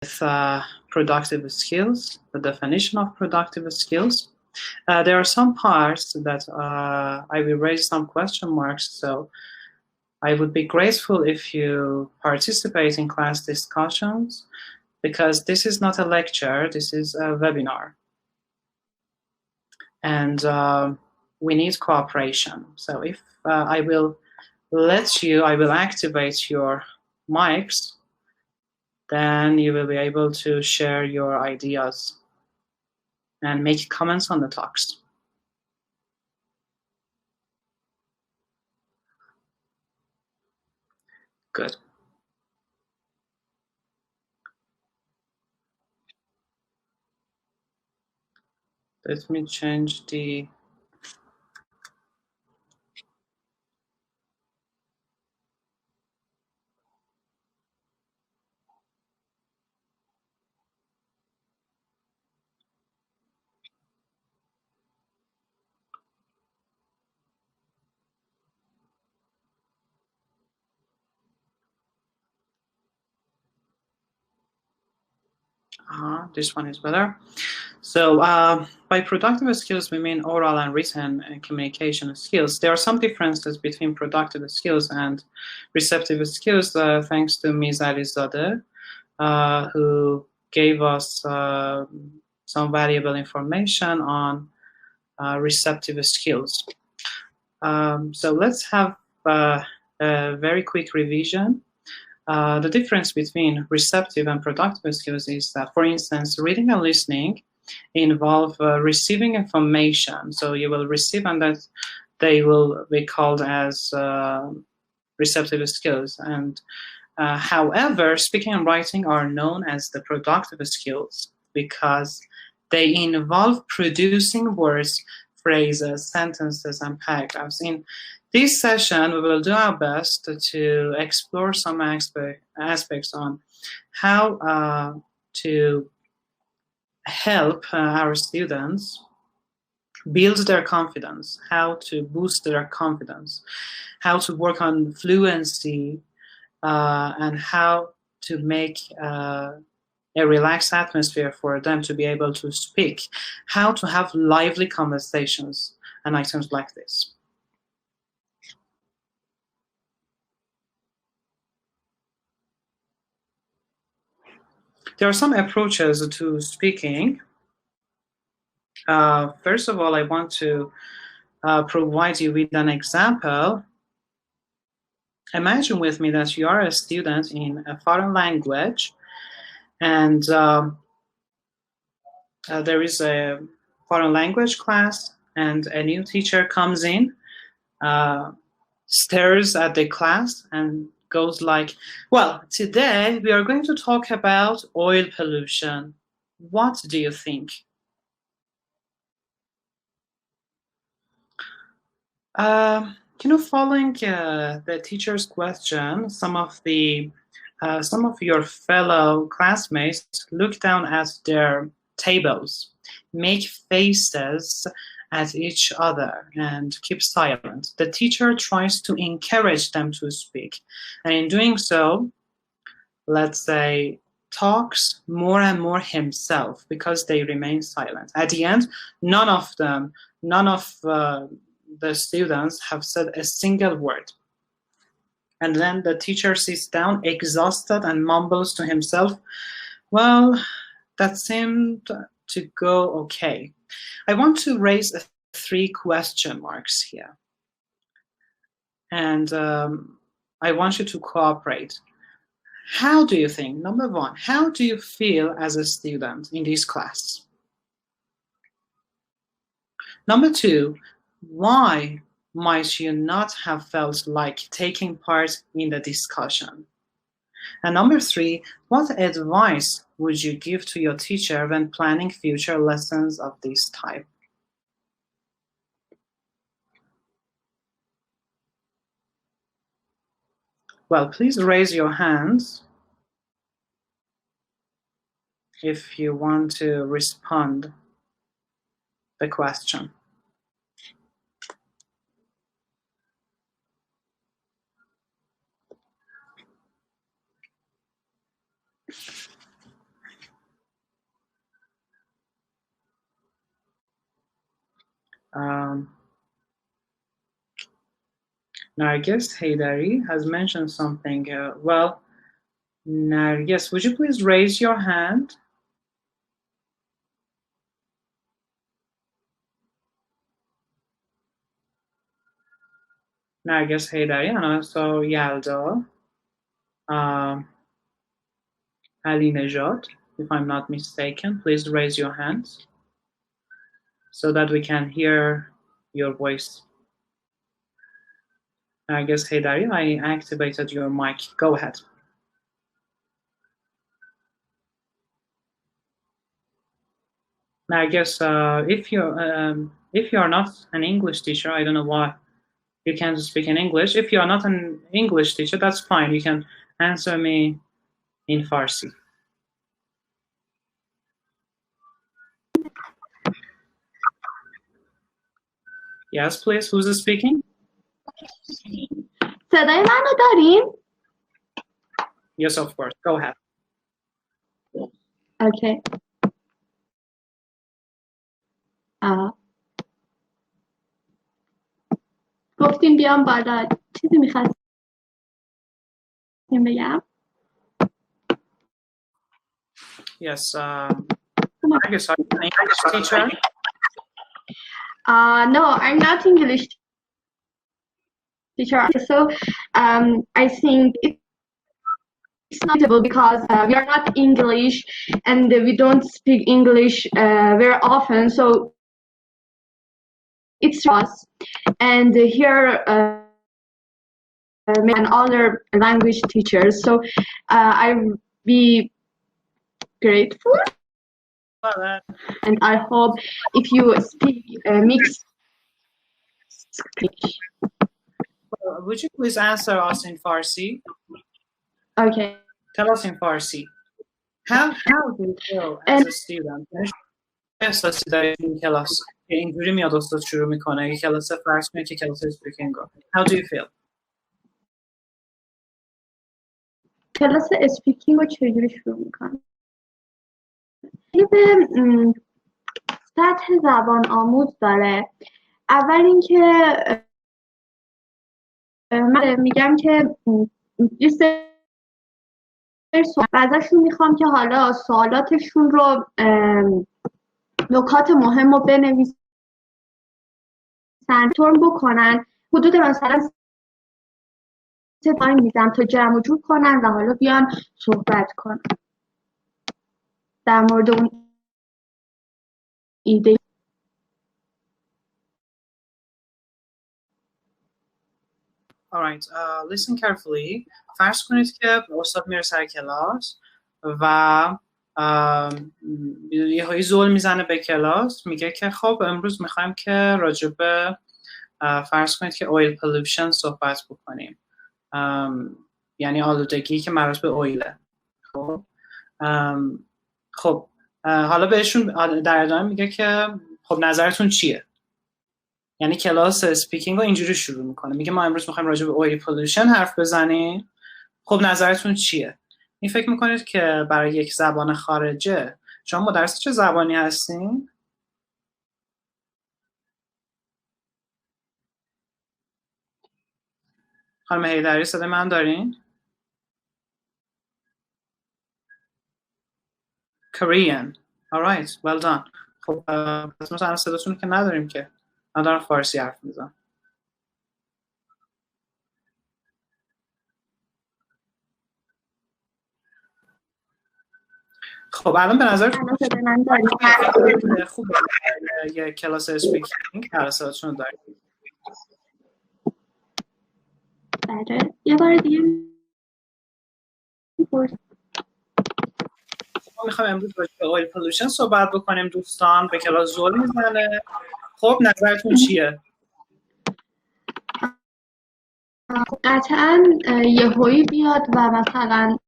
productive skills, the definition of productive skills. There are some parts that I will raise some question marks, so I would be grateful if you participate in class discussions, because this is not a lecture, this is a webinar. And we need cooperation. So if I will activate your mics, then you will be able to share your ideas and make comments on the talks. Good. Let me change the this one is better. So by productive skills, we mean oral and written communication skills. There are some differences between productive skills and receptive skills, thanks to Ms. Alizadeh, who gave us some valuable information on receptive skills. So let's have a very quick revision. The difference between receptive and productive skills is that, for instance, reading and listening involve receiving information. So you will receive, and that they will be called as receptive skills. And however, speaking and writing are known as the productive skills because they involve producing words, phrases, sentences, and paragraphs. In this session, we will do our best to explore some aspects on how to help our students build their confidence, how to boost their confidence, how to work on fluency, and how to make a relaxed atmosphere for them to be able to speak, how to have lively conversations, and items like this. There are some approaches to speaking. First of all, I want to provide you with an example. Imagine with me that you are a student in a foreign language, and there is a foreign language class, and a new teacher comes in, stares at the class, and goes like, well, today we are going to talk about oil pollution. What do you think? Following the teacher's question, some of your fellow classmates look down at their tables, make faces at each other, and keep silent. The teacher tries to encourage them to speak, and in doing so, let's say, talks more and more himself because they remain silent. At the end, none of the students have said a single word. And then the teacher sits down exhausted and mumbles to himself, well, that seemed to go okay. I want to raise 3 question marks here. And I want you to cooperate. How do you think, number 1, how do you feel as a student in this class? Number 2, why might you not have felt like taking part in the discussion? And number 3, what advice would you give to your teacher when planning future lessons of this type? Well, please raise your hands if you want to respond the question. Nargis Haydari has mentioned something. Well, Nargis, would you please raise your hand? Nargis Haydari and also Yalda, Ali Nejad, if I'm not mistaken. Please raise your hands so that we can hear your voice. Nargis Haydari, I activated your mic. Go ahead. Nargis, if you are not an English teacher, I don't know why you can't speak in English. If you are not an English teacher, that's fine. You can answer me in Farsi. Yes, please. Who's speaking? صدای منو دارین؟ Yes, of course. Go ahead. Okay. گفتیم بیام بالا. چیزی میخواستیم بگم؟ Yes. I guess I'm an English teacher. No, I'm not English teacher. So I think it's not able because we are not English and we don't speak English very often. So it's us. And here and other language teachers. So I'll be grateful. And I hope if you speak mixed speech. Would you please answer us in Farsi? Okay. Tell us in Farsi. How do you feel as a student? احساسی داری این کلاس که اینجوری میاد استاد شروع میکنه یه کلاس فرض کنید که کلاس اسپیکینگ. How do you feel? کلاس اسپیکینگ رو چجوری شروع میکنه؟ به سطح زبان آموز داره. اول اینکه من میگم که ازشون میخوام که حالا سوالاتشون رو نکات مهم رو بنویسن ترم بکنن. حدود مثلا 3 تایم میدم تا جمع جور کنن و حالا بیان صحبت کنن در مورد اون ایده. Alright, listen carefully. فرض کنید که استاد میره سر کلاس و یه هایی زول میزنه به کلاس، میگه که خب امروز میخوایم که راجع به فرض کنید که اویل پولوشن صحبت بکنیم، یعنی آلودگی که مربوط به اویله. خب حالا بهشون در ادامه میگه که خب نظرتون چیه؟ یعنی کلاس اسپیکینگ رو اینجوری شروع میکنه، میگه ما امروز میخوایم راجع به اویل پولوشن حرف بزنیم، خب نظرتون چیه؟ این فکر میکنید که برای یک زبان خارجه، شما مدرس چه زبانی هستین؟ خانم حیدری صدای من دارین؟ Korean. Alright, well done. خب پس مثلا صداتون که نداریم که، من دارم فارسی حرف میزنم. خب الان به نظر خوب یه کلاس اسپیکینگ درساتشون داریم. بله یه بار دیگه ما میخوایم امروز راجع به اویل پولوشن صحبت بکنیم دوستان، به کلاس زول میزنه. خب نظرتون چیه؟ قطعاً یهویی بیاد و مثلا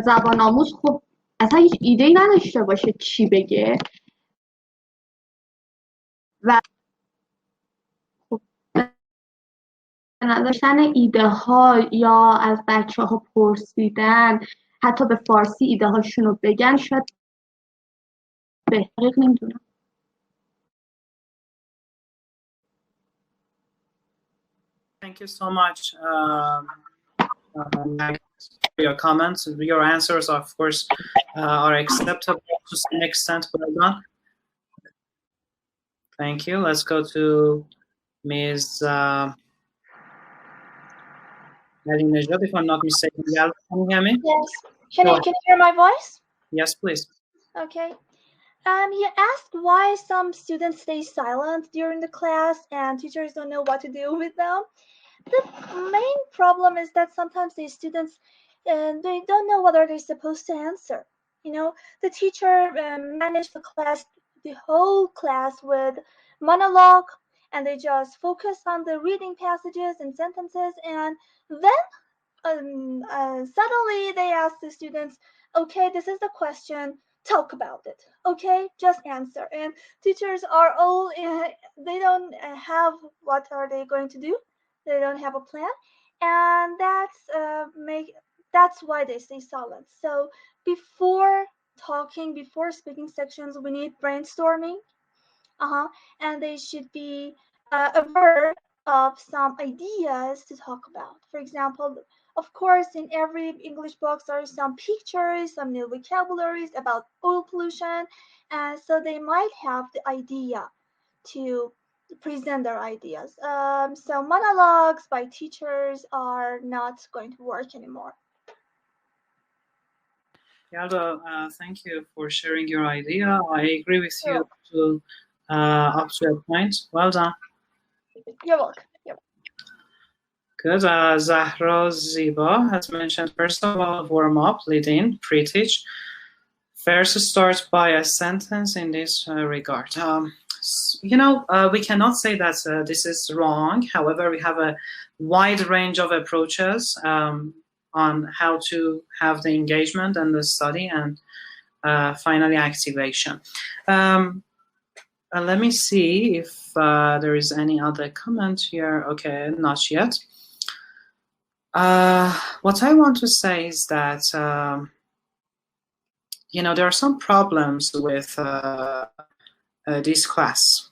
زبان آموز خب اصلا هیچ ایده‌ای نداشته باشه چی بگه و خب نداشتن ایده ها یا از بچه ها پرسیدن حتی به فارسی ایده هاشون رو بگن شاید بهتر، نمیدونم. Thank you so much for your comments. Your answers, of course, are acceptable to some extent. Well done. Thank you. Let's go to Ms. If I'm not mistaken. Can you hear me? Yes. Can you hear my voice? Yes, please. Okay. You asked why some students stay silent during the class and teachers don't know what to do with them. The main problem is that sometimes these students they don't know what are they supposed to answer. You know, the teacher managed the whole class with monologue, and they just focus on the reading passages and sentences, and then suddenly they ask the students, okay, this is the question, talk about it, okay, just answer. And teachers are all they don't have what are they going to do, they don't have a plan, and that's why they stay silent. So before speaking sections, we need brainstorming, and they should be aware of some ideas to talk about. For example, of course, in every English book, there are some pictures, some new vocabularies about oil pollution, and so they might have the idea to present their ideas. So monologues by teachers are not going to work anymore. Yalda, thank you for sharing your idea. I agree with you up to a point. Well done. You're welcome. Good. Zahra Ziba has mentioned, first of all, warm up, lead in, pre-teach. First, start by a sentence in this regard. We cannot say that this is wrong. However, we have a wide range of approaches on how to have the engagement and the study and finally activation. Let me see if there is any other comment here. Okay, not yet. What I want to say is that, there are some problems with this class.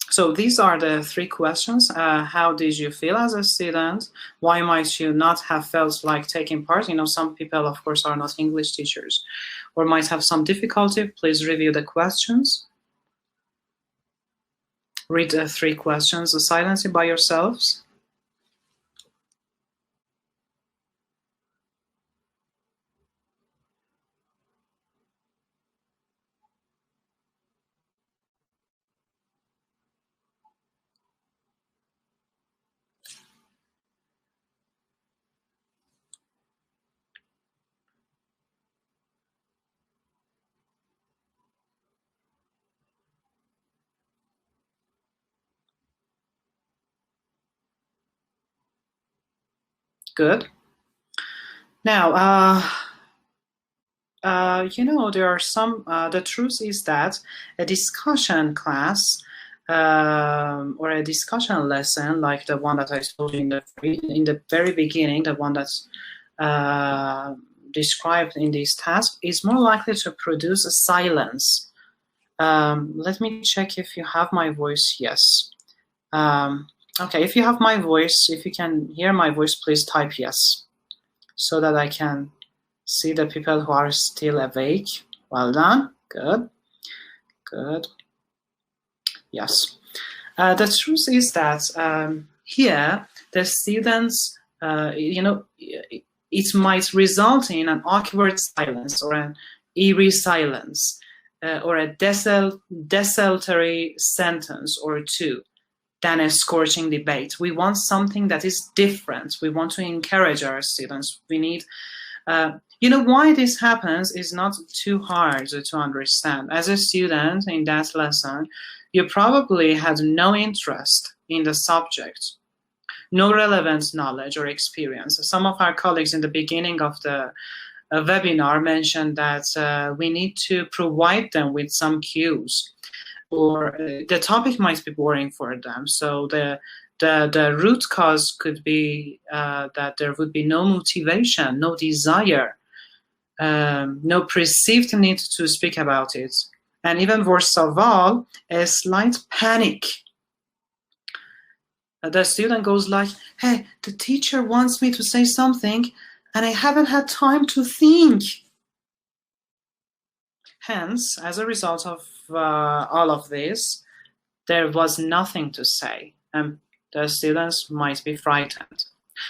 So these are the three questions. How did you feel as a student? Why might you not have felt like taking part? Some people, of course, are not English teachers or might have some difficulty. Please review the questions. Read the three questions silently by yourselves. Good. Now, there are some, the truth is that a discussion class or a discussion lesson like the one that I told you in the very beginning, the one that's described in this task, is more likely to produce a silence. Let me check if you have my voice. Yes. Okay, if you have my voice, if you can hear my voice, please type yes, so that I can see the people who are still awake. Well done. Good. Good. Yes. The truth is that here, the students, it might result in an awkward silence or an eerie silence or a desultory sentence or two than a scorching debate. We want something that is different. We want to encourage our students. We need, why this happens is not too hard to understand. As a student in that lesson, you probably had no interest in the subject, no relevant knowledge or experience. Some of our colleagues in the beginning of the webinar mentioned that we need to provide them with some cues, or the topic might be boring for them. So the root cause could be that there would be no motivation, no desire, no perceived need to speak about it. And even worst of all, a slight panic. The student goes like, hey, the teacher wants me to say something and I haven't had time to think. Hence, as a result of all of this, there was nothing to say, and the students might be frightened.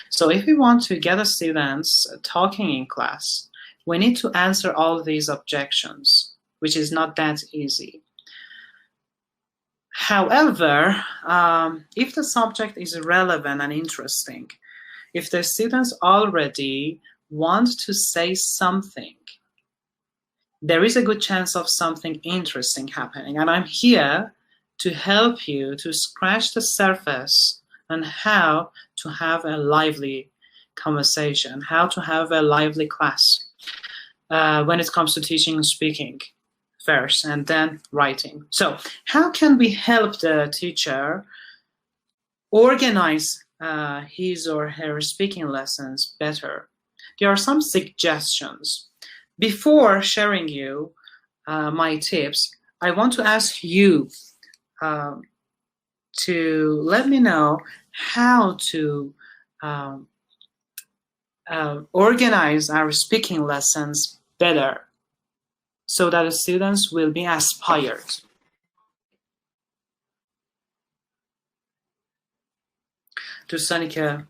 So if we want to get the students talking in class, we need to answer all these objections, which is not that easy. However, if the subject is relevant and interesting, if the students already want to say something, there is a good chance of something interesting happening. And I'm here to help you to scratch the surface on how to have a lively conversation, how to have a lively class when it comes to teaching and speaking first and then writing. So how can we help the teacher organize his or her speaking lessons better? There are some suggestions. Before sharing you my tips, I want to ask you to let me know how to organize our speaking lessons better so that the students will be inspired. دوستانی که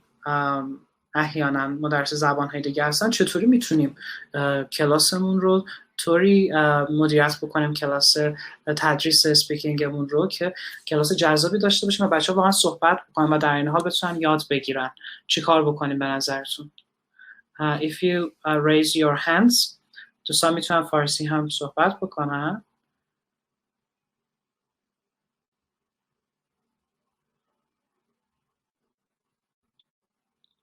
احیانا مدرس زبان‌های دیگه هستن، چطوری میتونیم کلاسمون رو طوری مدیریت بکنیم، کلاس تدریس اسپیکینگمون رو که کلاس جذابی داشته باشیم و بچه‌ها واقعا صحبت بکنن و در این حال بتونن یاد بگیرن. چی کار بکنیم به نظرتون؟ If you raise your hands، دوستان میتونن فارسی هم صحبت بکنن.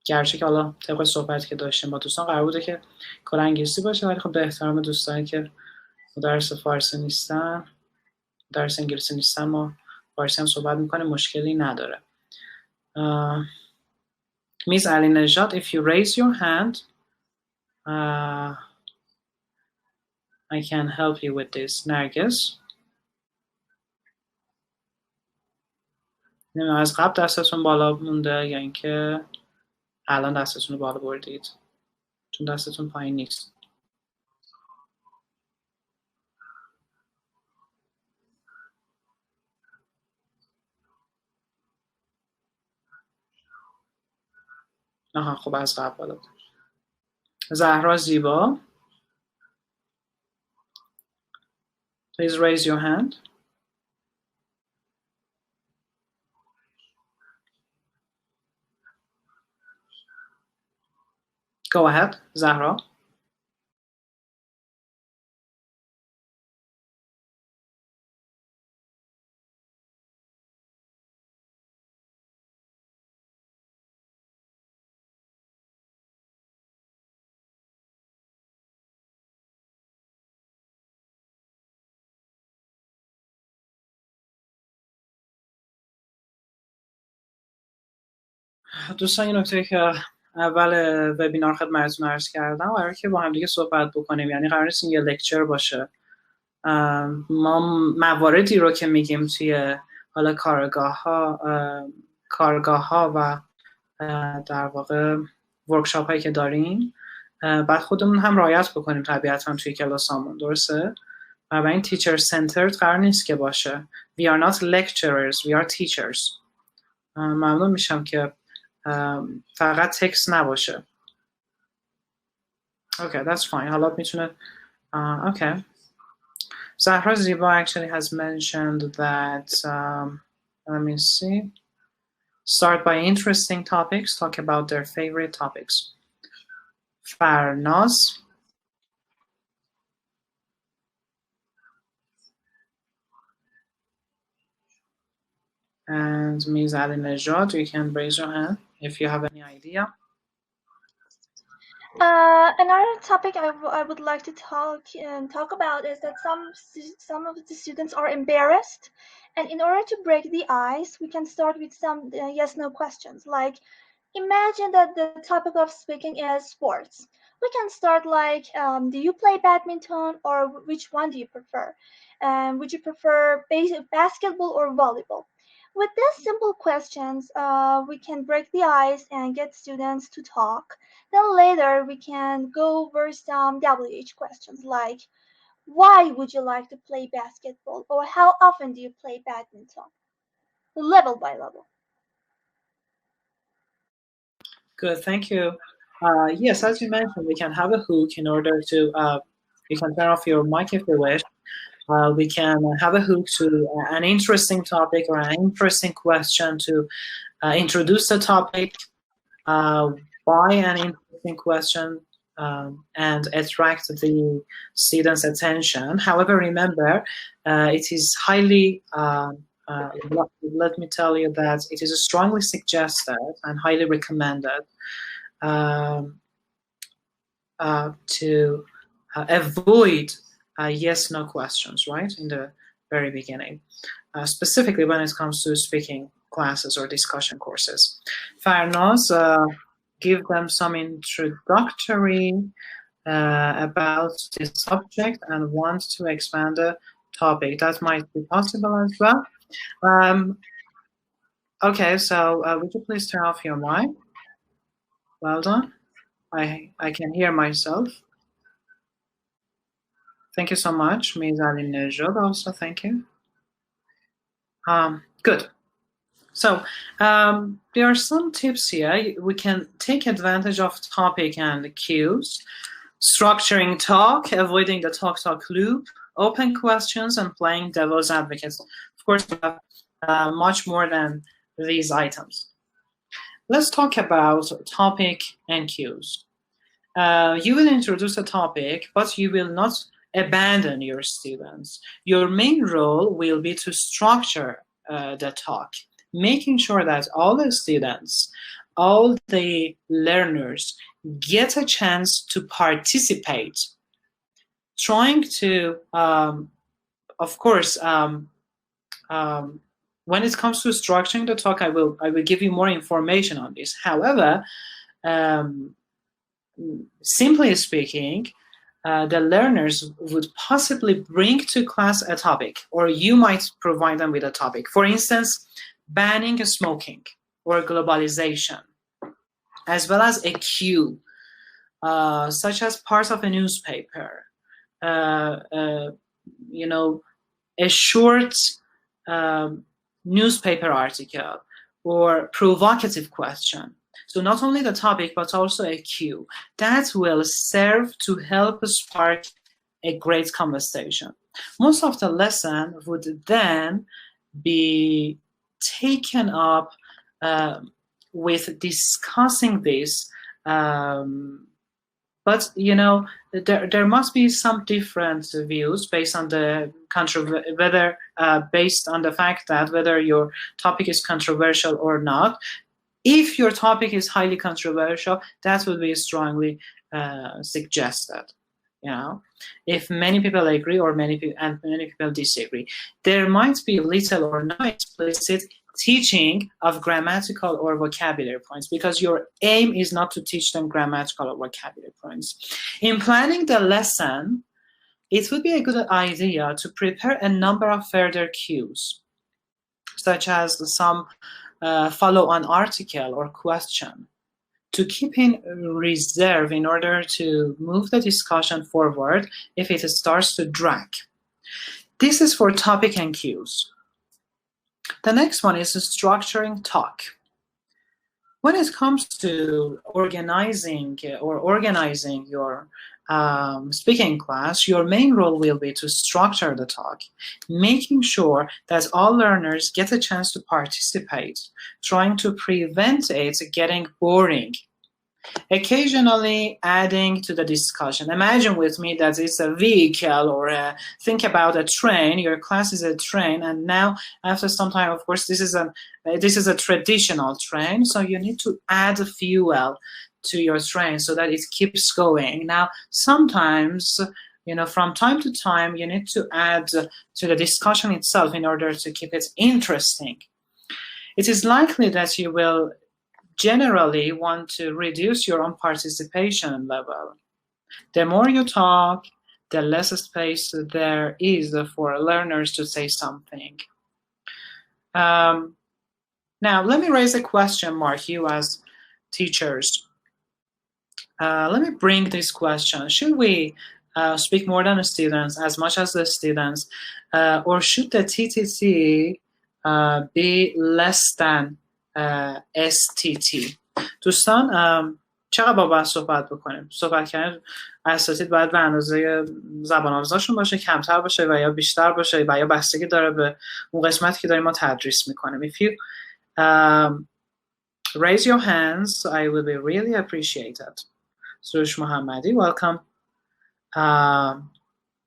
گرچه که حالا طبق صحبتی که داشتیم با دوستان قرار بوده که کار انگلیسی باشه، ولی خب به احترام دوستانی که مدرس فارسی نیستن، مدرس انگلیسی نیستن، ما فارسی هم صحبت میکنیم، مشکلی نداره. Miss Ali Nejad, if you raise your hand, I can help you with this. Nargis. نمیدونم از قبل دستتون بالا مونده یا اینکه الان دستتون رو بالا بردید، چون دستتون پایین نیست. آها خب از قبل بالا بود. زهرا زیبا, please raise your hand. Go ahead, Zahra. دوستان این نکته که اول وبینار خدمتتون عرض کردم قراره که با هم دیگه صحبت بکنیم، یعنی قرار نیست این یه لکچر باشه. ما مواردی رو که میگیم توی حالا کارگاه ها و در واقع ورکشاپ هایی که داریم بعد خودمون هم رعایت بکنیم طبیعتا توی کلاسامون، درسته؟ و این تیچر سنترد قرار نیست که باشه. We are not lecturers, we are teachers. ممنون میشم که فقط تکست نباشه. Okay, that's fine. حالا میتونه okay. Zahra Ziba actually has mentioned that let me see. Start by interesting topics, talk about their favorite topics. Farnaz and Ms. Ali Nejad, you can raise your hand if you have any idea. Another topic I would like to talk about is that some of the students are embarrassed, and in order to break the ice, we can start with some yes/no questions. Like, imagine that the topic of speaking is sports. We can start like, do you play badminton, or which one do you prefer? Would you prefer basketball or volleyball? With these simple questions, we can break the ice and get students to talk. Then later we can go over some WH questions like, why would you like to play basketball, or how often do you play badminton? Level by level. Good, thank you. Yes, as you mentioned, we can have a hook in order to, you can turn off your mic if you wish. We can have a hook to an interesting topic or an interesting question to introduce the topic by an interesting question and attract the students' attention. However, remember, it is highly, let me tell you that it is strongly suggested and highly recommended to avoid yes/no questions, right, in the very beginning, specifically when it comes to speaking classes or discussion courses. Farnaz, give them some introductory about this subject and want to expand the topic. That might be possible as well. Okay, so would you please turn off your mic? Well done. I can hear myself. Thank you so much, Ms. Ali Nejad, also thank you. Good. So there are some tips here. We can take advantage of topic and cues, structuring talk, avoiding the talk loop, open questions, and playing devil's advocate. Of course, we have much more than these items. Let's talk about topic and cues. You will introduce a topic, but you will not abandon your students. Your main role will be to structure the talk, making sure that all the students, all the learners get a chance to participate, trying to, of course, when it comes to structuring the talk, I will give you more information on this. However, simply speaking, the learners would possibly bring to class a topic, or you might provide them with a topic. For instance, banning smoking or globalization, as well as a cue, such as part of a newspaper, you know, a short newspaper article or provocative question. So not only the topic, but also a cue that will serve to help spark a great conversation. Most of the lesson would then be taken up with discussing this, but you know, there must be some different views based on the based on the fact that whether your topic is controversial or not. If your topic is highly controversial, that would be strongly suggested. You know, if many people agree or many people disagree, there might be little or no explicit teaching of grammatical or vocabulary points, because your aim is not to teach them grammatical or vocabulary points. In planning the lesson, it would be a good idea to prepare a number of further cues, such as some follow-on article or question, to keep in reserve in order to move the discussion forward if it starts to drag. This is for topic and cues. The next one is structuring talk. When it comes to organizing your speaking class, your main role will be to structure the talk, making sure that all learners get a chance to participate, trying to prevent it getting boring. Occasionally adding to the discussion. Imagine with me that it's a vehicle, or think about a train. Your class is a train, and now after some time, of course, this is a traditional train, so you need to add fuel to your train so that it keeps going. Now, sometimes, you know, from time to time, you need to add to the discussion itself in order to keep it interesting. It is likely that you will generally want to reduce your own participation level. The more you talk, the less space there is for learners to say something. Now, let me raise a question mark, you as teachers. Let me bring this question. Should we speak more than the students, as much as the students, or should the TTT be less than STT? دوستان چقدر با باید صحبت بکنیم؟ صحبت کردن اساتید باید به اندازه زبان آموزاشون باشه، کمتر باشه و یا بیشتر باشه و یا بستگی داره به اون قسمتی که داریم ما تدریس میکنیم. If you raise your hands, I will be really appreciated. Surush Mohammadi, welcome.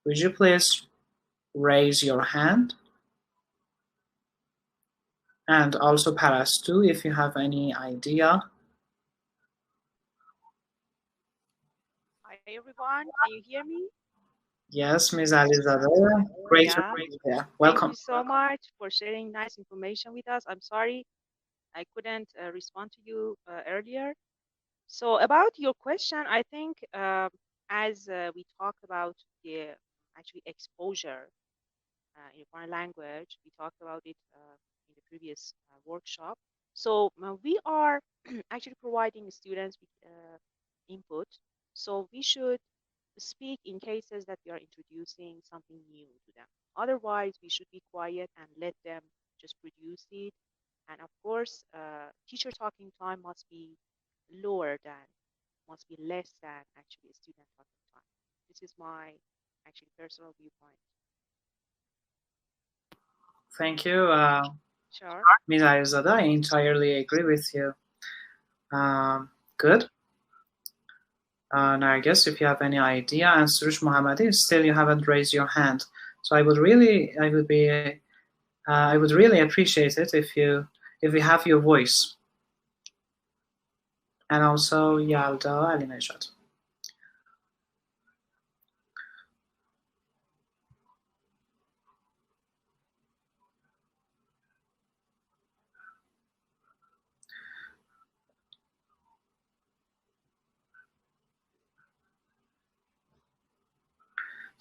Would you please raise your hand? And also Parastu, if you have any idea. Hi everyone, can you hear me? Yes, Ms. Alizadeh. Great. Yeah. Welcome. Thank you so much for sharing nice information with us. I'm sorry I couldn't respond to you earlier. So about your question, I think as we talked about the actually exposure in foreign language, we talked about it in the previous workshop. So we are actually providing students with input. So we should speak in cases that we are introducing something new to them. Otherwise, we should be quiet and let them just produce it. And of course, teacher talking time must be less than actually student talking time. This is my actually personal viewpoint. Thank you. Sure. Ms. Alizadeh, I entirely agree with you. Good. Nargis, if you have any idea, and Surush Mohammadi, still you haven't raised your hand. So I would really appreciate it if you have your voice. And also Yalda Ali Nejad.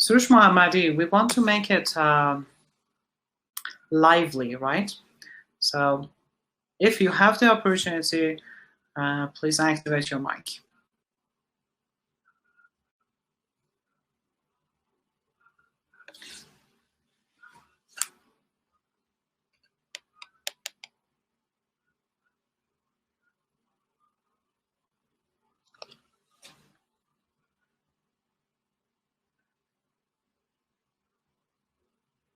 Surush Mohammadi, we want to make it lively, right? So if you have the opportunity, please activate your mic.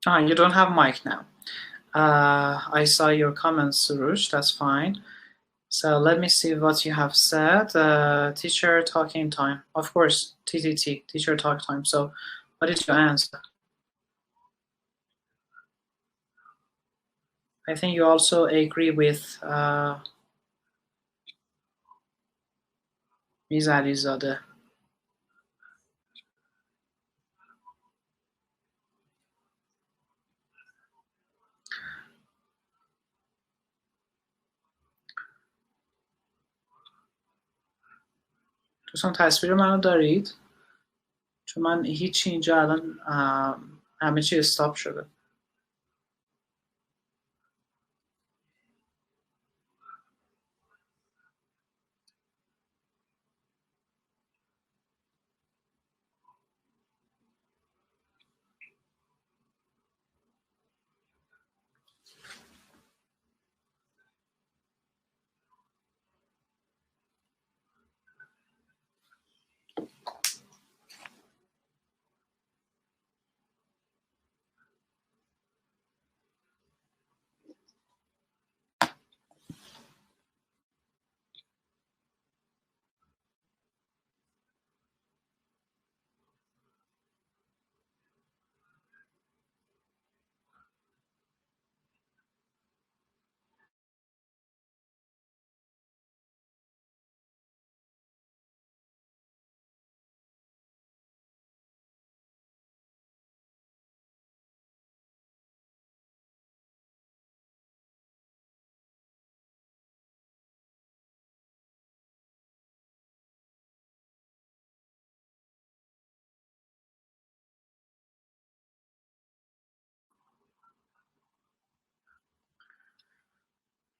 You don't have mic now. I saw your comments, Surush, that's fine. So let me see what you have said. Teacher talking time. Of course, TTT, teacher talk time. So what is your answer? I think you also agree with Ms. Alizadeh. دوستان تصویر منو دارید؟ چون من هیچی اینجا الان همه چی استاپ شده.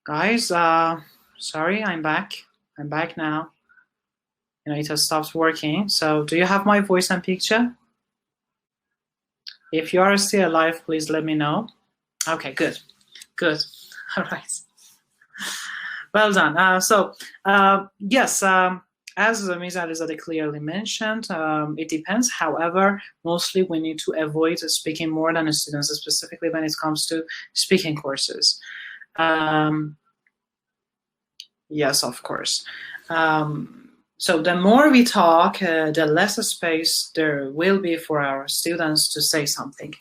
Guys, sorry, I'm back. I'm back now. It has stopped working. So do you have my voice and picture? If you are still alive, please let me know. Okay, good. Good. All right. Well done. Yes, as Ms. Alizadeh clearly mentioned, it depends. However, mostly we need to avoid speaking more than students, specifically when it comes to speaking courses. Yes, of course. So the more we talk, the less space there will be for our students to say something.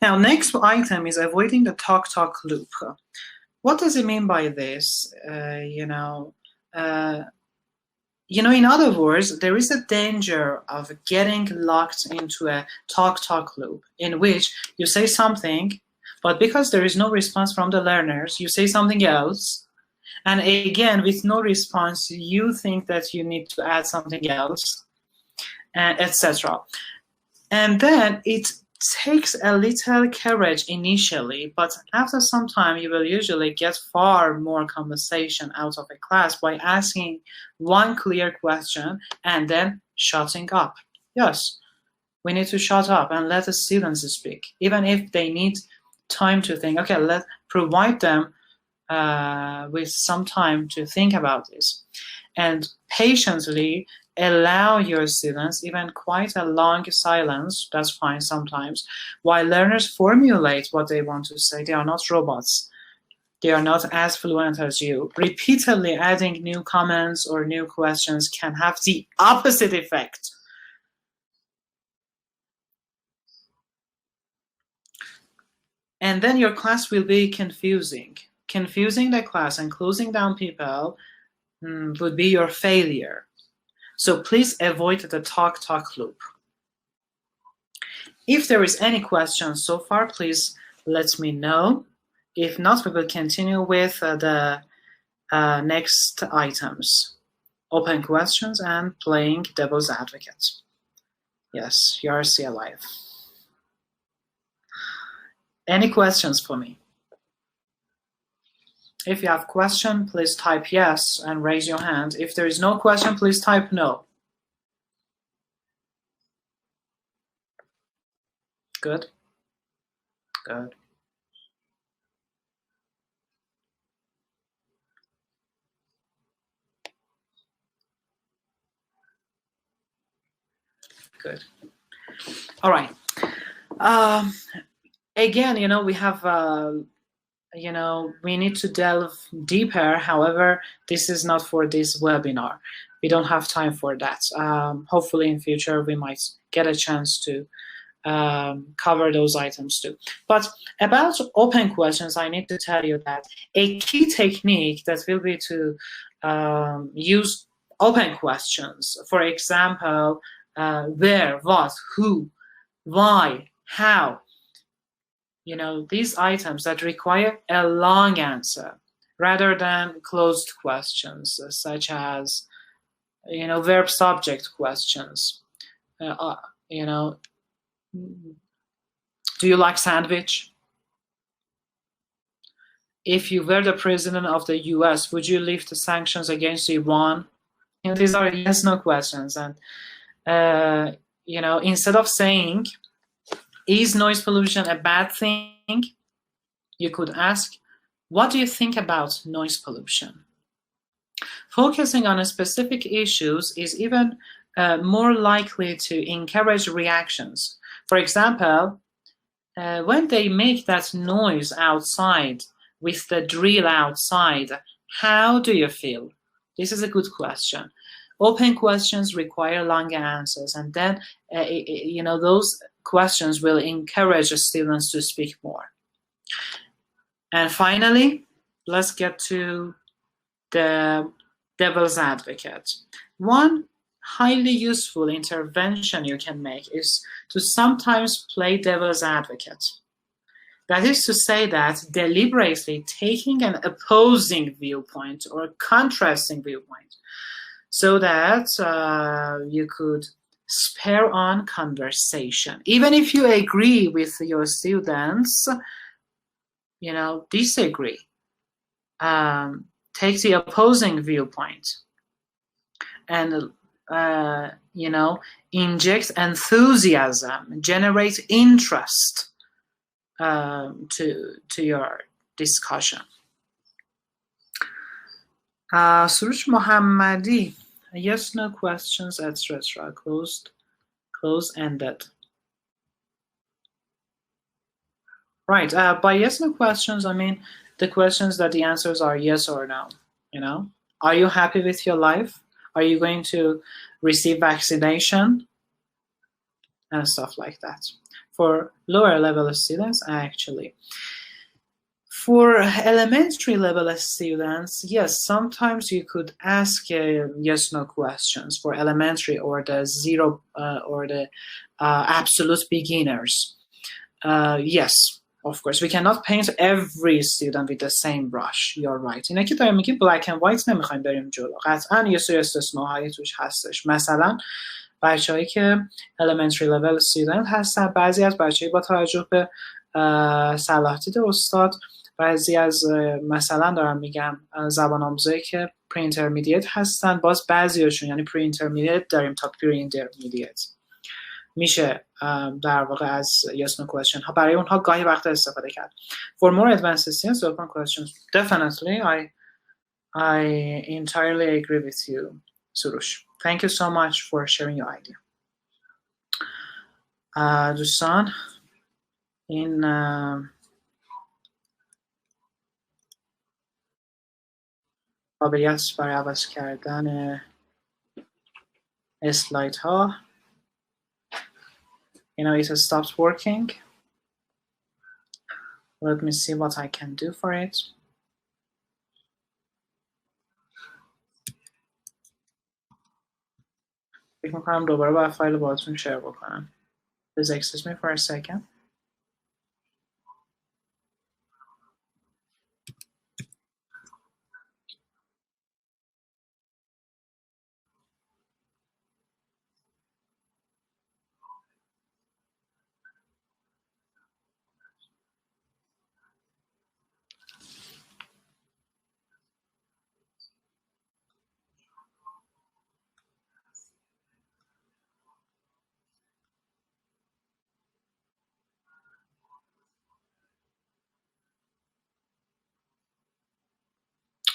Now, next item is avoiding the talk-talk loop. What does it mean by this? In other words, there is a danger of getting locked into a talk-talk loop in which you say something, but because there is no response from the learners, you say something else. And again, with no response, you think that you need to add something else, etc. And then it takes a little courage initially, but after some time, you will usually get far more conversation out of a class by asking one clear question and then shutting up. Yes, we need to shut up and let the students speak, even if they need time to think. Okay, let's provide them with some time to think about this, and patiently allow your students even quite a long silence, that's fine sometimes, while learners formulate what they want to say. They are not robots. They are not as fluent as you. Repeatedly adding new comments or new questions can have the opposite effect. And then your class will be confusing. Confusing the class and closing down people would be your failure. So please avoid the talk-talk loop. If there is any questions so far, please let me know. If not, we will continue with the next items. Open questions and playing devil's advocate. Yes, you are still alive. Any questions for me? If you have a question, please type yes and raise your hand. If there is no question, please type no. Good. Good. Good. All right. Again, we have, we need to delve deeper. However, this is not for this webinar. We don't have time for that. Hopefully in future, we might get a chance to cover those items too. But about open questions, I need to tell you that a key technique that will be to use open questions. For example, where, what, who, why, how. These items that require a long answer rather than closed questions, such as, verb-subject questions. Do you like sandwich? If you were the president of the US, would you lift the sanctions against Iran? These are yes-no questions. And, instead of saying, is noise pollution a bad thing? You could ask, what do you think about noise pollution? Focusing on specific issues is even more likely to encourage reactions. For example, when they make that noise outside with the drill outside, how do you feel? This is a good question. Open questions require longer answers, and then those questions will encourage students to speak more. And finally, let's get to the devil's advocate. One highly useful intervention you can make is to sometimes play devil's advocate. That is to say that deliberately taking an opposing viewpoint or contrasting viewpoint so that you could spur on conversation. Even if you agree with your students, disagree. take the opposing viewpoint and inject enthusiasm, generate interest to your discussion. سروش محمدی, yes, no questions, etc. Close-ended. Right, by yes, no questions, I mean the questions that the answers are yes or no, Are you happy with your life? Are you going to receive vaccination? And stuff like that. For lower level students, actually. For elementary level students, yes, sometimes you could ask yes/no questions for elementary or the zero or the absolute beginners. Yes, of course, we cannot paint every student with the same brush. You're right. اینه که داریم میگیم black and white نمیخوایم بریم جلو. قطعا یه سری استثناءهایی توش هستش. مثلا بچه‌هایی که elementary level student هستن، بعضی از بچه‌ها با توجه به صلاحیت استاد، بعضی از مثلا دارم میگم زبان آموزایی که پری اینترمدییت هستن، باز بعضیاشون یعنی پری اینترمدییت داریم تا پری اینترمدییت میشه در واقع از yes no question ها برای اونها گاهی وقت استفاده کرد. For more advanced students, open questions, definitely I entirely agree with you, Surush. Thank you so much for sharing your idea. دوستان این قابلیت برای عوض کردن اسلاید ها it stops working. Let me see what I can do for it. فکر میکنم دوباره باید فایل باهاتون شیر بکنم. Please excuse me for a second.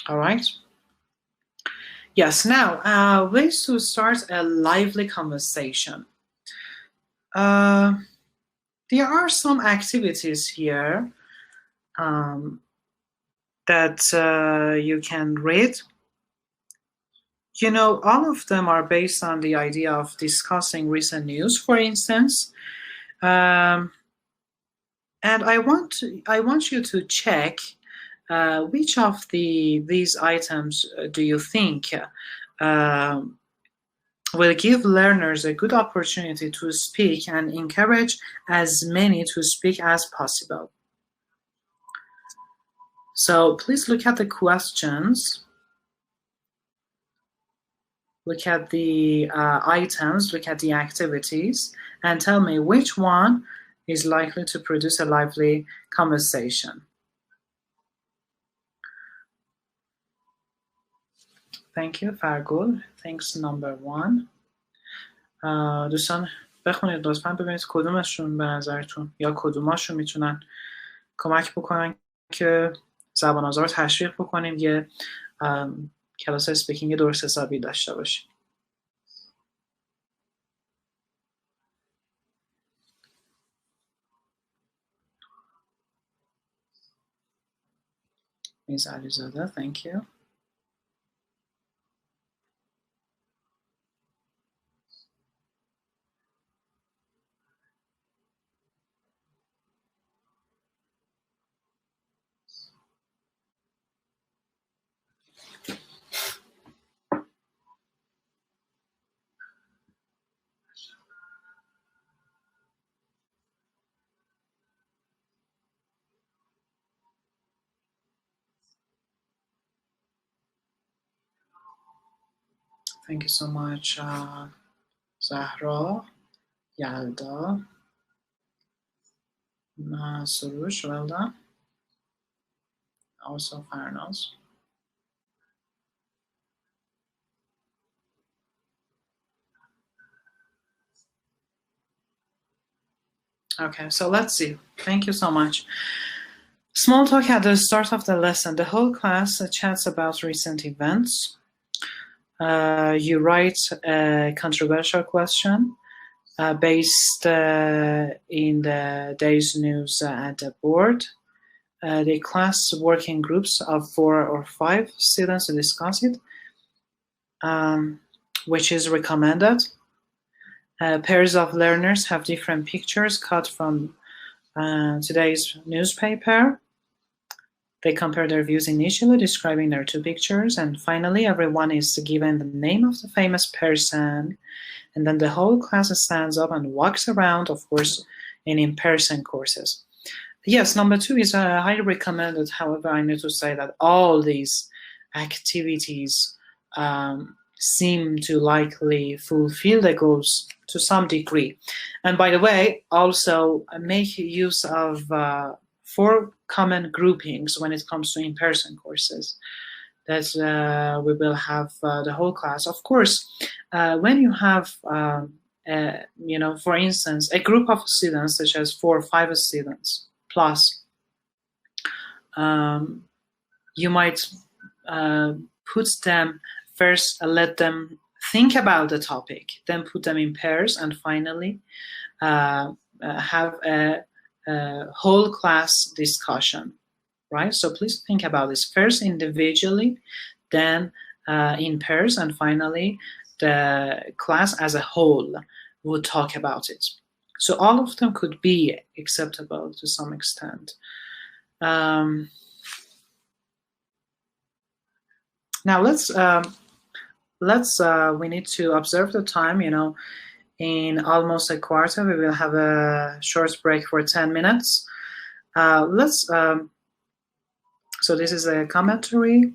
All right. Yes, now, ways to start a lively conversation. There are some activities here that you can read. All of them are based on the idea of discussing recent news, for instance. And I want you to check which of these items do you think will give learners a good opportunity to speak and encourage as many to speak as possible. So please look at the questions, look at the items, look at the activities, and tell me which one is likely to produce a lively conversation. Thank you, Fargul. Thanks, number 1. دوستان بخونید لطفاً ببینید کدومشون به نظرتون یا کدوماشون میتونن کمک بکنن که زبان آموزی رو تشویق بکنیم یه کلاس اسپیکینگ درست حسابی داشته باشیم. Ms. Alizada, thank you. Thank you so much, Zahra, Yalda, Surush, well done. Also Farnaz. Okay, so let's see. Thank you so much. Small talk at the start of the lesson. The whole class chats about recent events. You write a controversial question based in the day's news at the board. The class work in groups of 4 or 5 students to discuss it, which is recommended. Pairs of learners have different pictures cut from today's newspaper. They compare their views initially, describing their 2 pictures, and finally everyone is given the name of the famous person, and then the whole class stands up and walks around, of course, in-person courses. Yes, number 2 is highly recommended. However, I need to say that all these activities seem to likely fulfill the goals to some degree. And by the way, also make use of 4 common groupings when it comes to in-person courses that we will have the whole class. Of course, when you have, for instance, a group of students, such as 4 or 5 students plus, you might put them first, let them think about the topic, then put them in pairs, and finally have a whole class discussion, right? So please think about this first individually, then in pairs, and finally the class as a whole would talk about it. So all of them could be acceptable to some extent. Now we need to observe the time. In almost a quarter, we will have a short break for 10 minutes. So this is a commentary.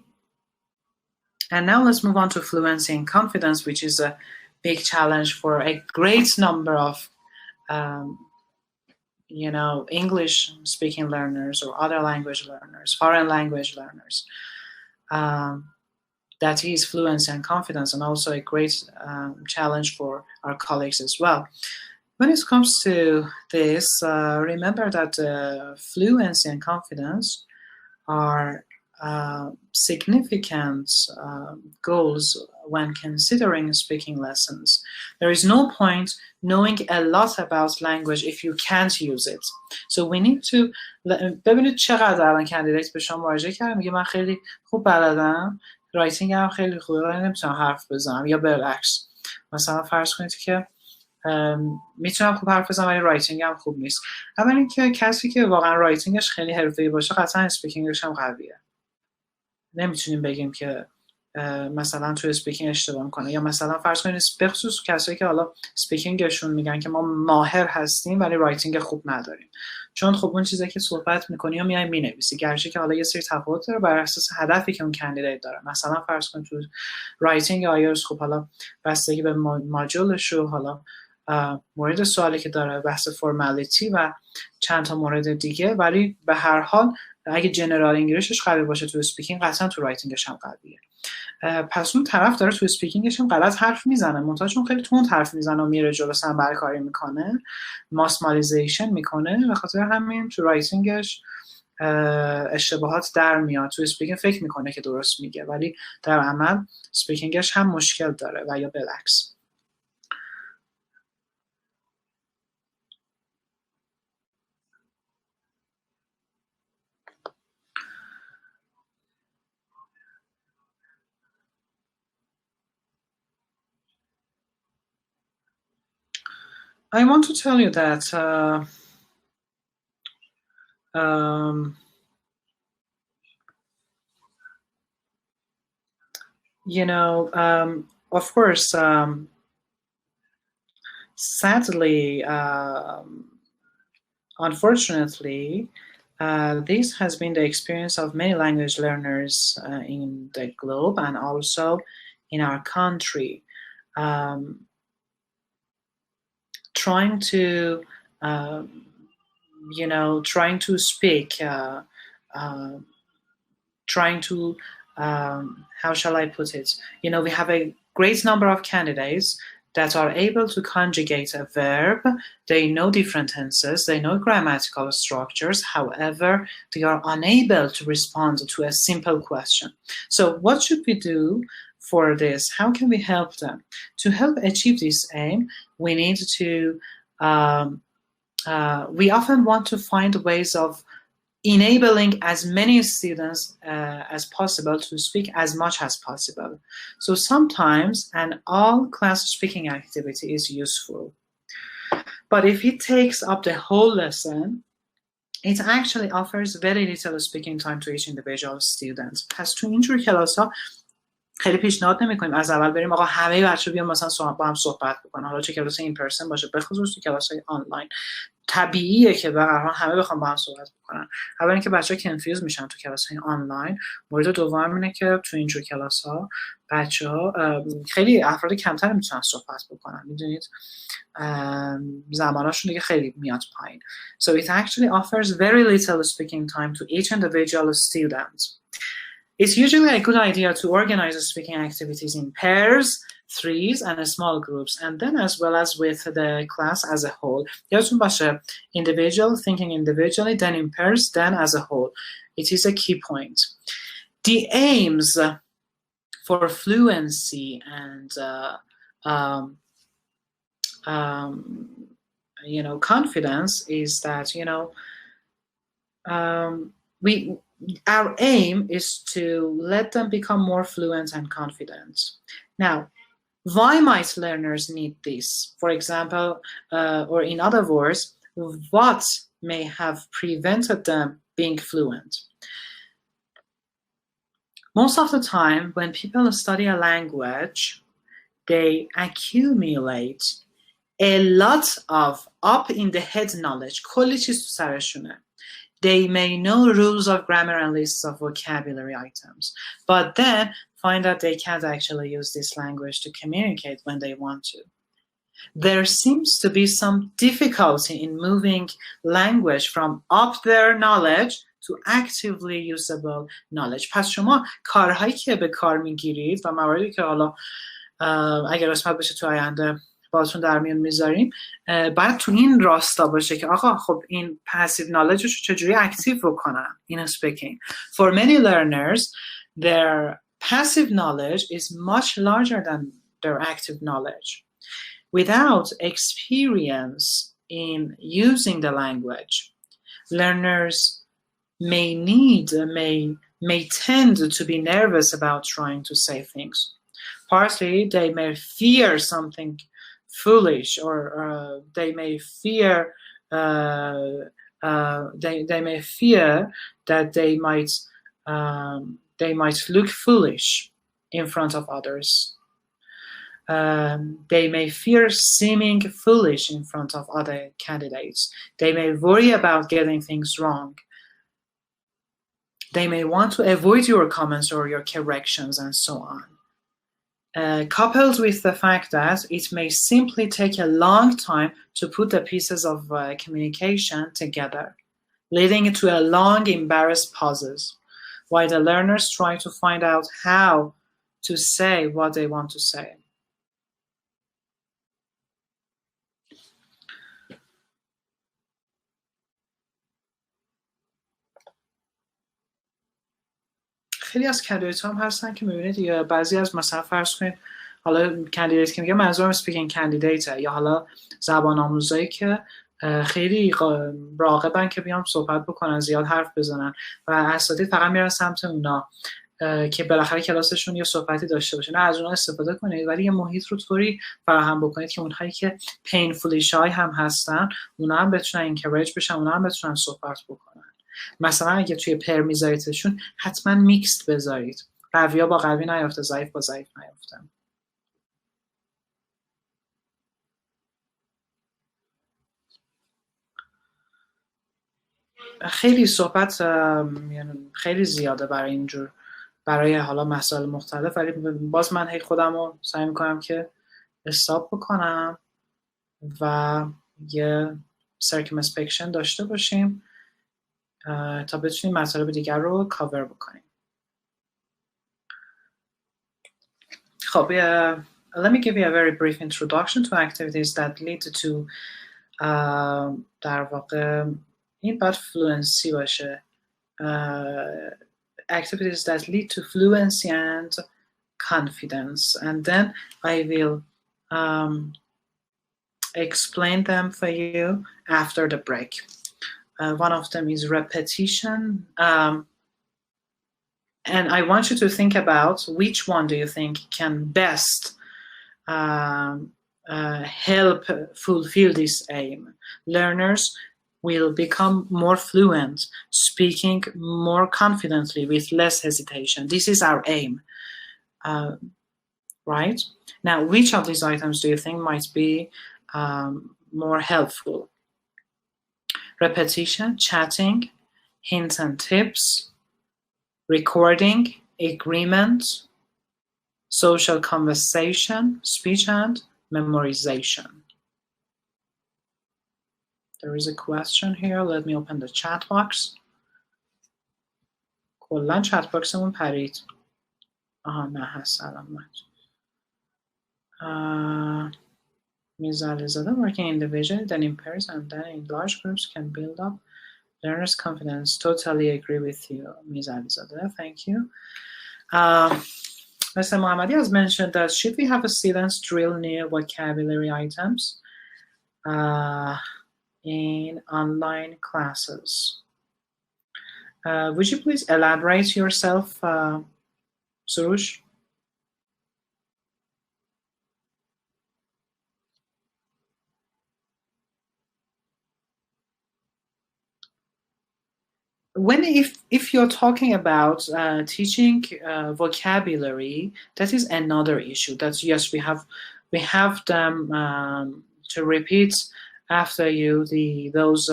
And now let's move on to fluency and confidence, which is a big challenge for a great number of, English speaking learners or other language learners, foreign language learners. That is fluency and confidence, and also a great challenge for our colleagues as well. When it comes to this, remember that fluency and confidence are significant goals when considering speaking lessons. There is no point knowing a lot about language if you can't use it. So we need to ببینید چقدر الان کاندیدیت به شما مراجعه کرده میگه من خیلی خوب بلدم، رایتینگ هم خیلی خوبه ولی نمیتونم حرف بزنم، یا برعکس. مثلا فرض کنید که میتونم خوب حرف بزنم ولی رایتینگ هم خوب نیست. اول اینکه کسی که واقعا رایتینگش خیلی حرفه‌ای باشه قطعا اسپیکینگش هم قویه. نمیتونیم بگیم که مثلا تو اسپیکینگ اشتباه میکنه، یا مثلا فرض کنید به خصوص کسایی که حالا اسپیکینگشون میگن که ما ماهر هستیم ولی رایتینگ خوب نداریم، چون خب اون چیزی که صحبت میکنی و میای مینویسی، گرچه که حالا یه سری تفاوت داره بر اساس هدفی که اون کاندیدیت داره. مثلا فرض کنید تو رایتینگ آیلتس خب حالا بستگی به ماژولش و حالا مورد سوالی که داره، بحث فرمالیتی و چند تا مورد دیگه، ولی به هر حال اگه جنرال انگلیشش قوی باشه تو اسپیکینگ قطعا تو رایتینگش هم قویه. پس اون طرف داره تو اسپیکینگش هم غلط حرف میزنه، منتها چون خیلی تند حرف میزنه و میره جلو سنبرکاری میکنه، ماسمالیزیشن میکنه، به خاطر همین تو رایتینگش اشتباهات در میاد. تو اسپیکینگ فکر میکنه که درست میگه ولی در عمل اسپیکینگش هم مشکل داره و یا بالعکس. I want to tell you that of course, sadly, unfortunately, this has been the experience of many language learners in the globe and also in our country. Trying to speak, trying to, how shall I put it? We have a great number of candidates, that are able to conjugate a verb. They know different tenses, they know grammatical structures, however, they are unable to respond to a simple question. So what should we do for this? How can we help them? To help achieve this aim, we need to, we often want to find ways of enabling as many students as possible to speak as much as possible. So sometimes an all-class speaking activity is useful. But if it takes up the whole lesson, it actually offers very little speaking time to each individual student. پس تو اینجور کلاس ها خیلی پیشنهاد نمی‌کنیم از اول بریم آقا همه بچه‌ها بیان مثلا با هم صحبت بکنن، حالا چه کلاس این پرسن باشه، به خصوص تو کلاس‌های آنلاین طبیعیه که به هر حال همه بخوام با هم صحبت بکنن. اول اینکه بچه‌ها کنفیوز میشن تو کلاس‌های آنلاین. مورد دوم اینه که تو اینجور کلاس‌ها بچه‌ها خیلی افراد کمتر میتونن صحبت بکنن، میدونید زمانشون دیگه خیلی میاد پایین. So it actually offers very little speaking time to each individual student. It's usually a good idea to organize speaking activities in pairs, threes, and small groups, and then as well as with the class as a whole. یادتون باشه individual, thinking individually, then in pairs, then as a whole. It is a key point. The aims for fluency and confidence is that our aim is to let them become more fluent and confident. Now, why might learners need this? For example, or in other words, what may have prevented them being fluent? Most of the time, when people study a language, they accumulate a lot of up-in-the-head knowledge. کلی چیز تو سرشونه. They may know rules of grammar and lists of vocabulary items, but then find that they can't actually use this language to communicate when they want to. There seems to be some difficulty in moving language from up their knowledge to actively usable knowledge. پس شما کارهایی که به کار میگیرید و مواردی که حالا اگر قسمت بشه تو آینده باهاتون در میون میذاریم باید تو این راستا باشه که آقا خب این passive knowledge رو چجوری اکتیو بکنن in speaking. For many learners, their passive knowledge is much larger than their active knowledge. Without experience in using the language, learners may tend to be nervous about trying to say things. Partly, they may fear something foolish, or they may fear that they might look foolish in front of others. They may fear seeming foolish in front of other candidates. They may worry about getting things wrong. They may want to avoid your comments or your corrections and so on. Coupled with the fact that it may simply take a long time to put the pieces of communication together, leading to a long, embarrassed pauses, while the learners try to find out how to say what they want to say. خیلی از کندیدیت هم هستن که میبینید یا بعضی از مثلا فرض کنید حالا کندیدیت که میگه منظورم سپیکینگ کندیدیته یا حالا زبان آموزایی که خیلی راغبن که بیان صحبت بکنن زیاد حرف بزنن و اساتید فقط میرن سمت اونا که بالاخره کلاسشون یه صحبتی داشته باشه. نه از اونها استفاده کنید ولی یه محیط رو طوری فراهم بکنید که اونهایی که پینفولی شای هم هستن اونا هم بتونن انکریج بشن، اونا هم بتونن صحبت بکنن. مثلا اگه توی پر میذاریدشون حتما میکست بذارید، قویا با قوی نیافته، ضعیف با ضعیف نیافته. خیلی صحبت خیلی زیاده برای حالا مسائل مختلف، ولی باز من خودم رو سعی میکنم که استاپ بکنم و یه سرکمسپکشن داشته باشیم تا بتونیم مطالب دیگر رو کاور بکنیم. خب let me give you a very brief introduction to activities that lead to در واقع این باید fluency باشه. Activities that lead to fluency and confidence, and then I will explain them for you after the break. One of them is repetition, and I want you to think about which one do you think can best help fulfill this aim. Learners will become more fluent, speaking more confidently with less hesitation. This is our aim, right? Now, which of these items do you think might be more helpful? Repetition, chatting, hints and tips, recording, agreement, social conversation, speech and memorization. There is a question here. Let me open the chat box. کلن chat boxمون پرید. نه هست سلامت. Mizalizada, working individually, then in pairs, and then in large groups can build up learners' confidence. Totally agree with you, Mizalizada. Thank you. Mr. Mohammadi has mentioned that should we have students drill new vocabulary items in online classes? Would you please elaborate yourself, Surush? If you're talking about teaching vocabulary, that is another issue. That's yes, we have them to repeat after you those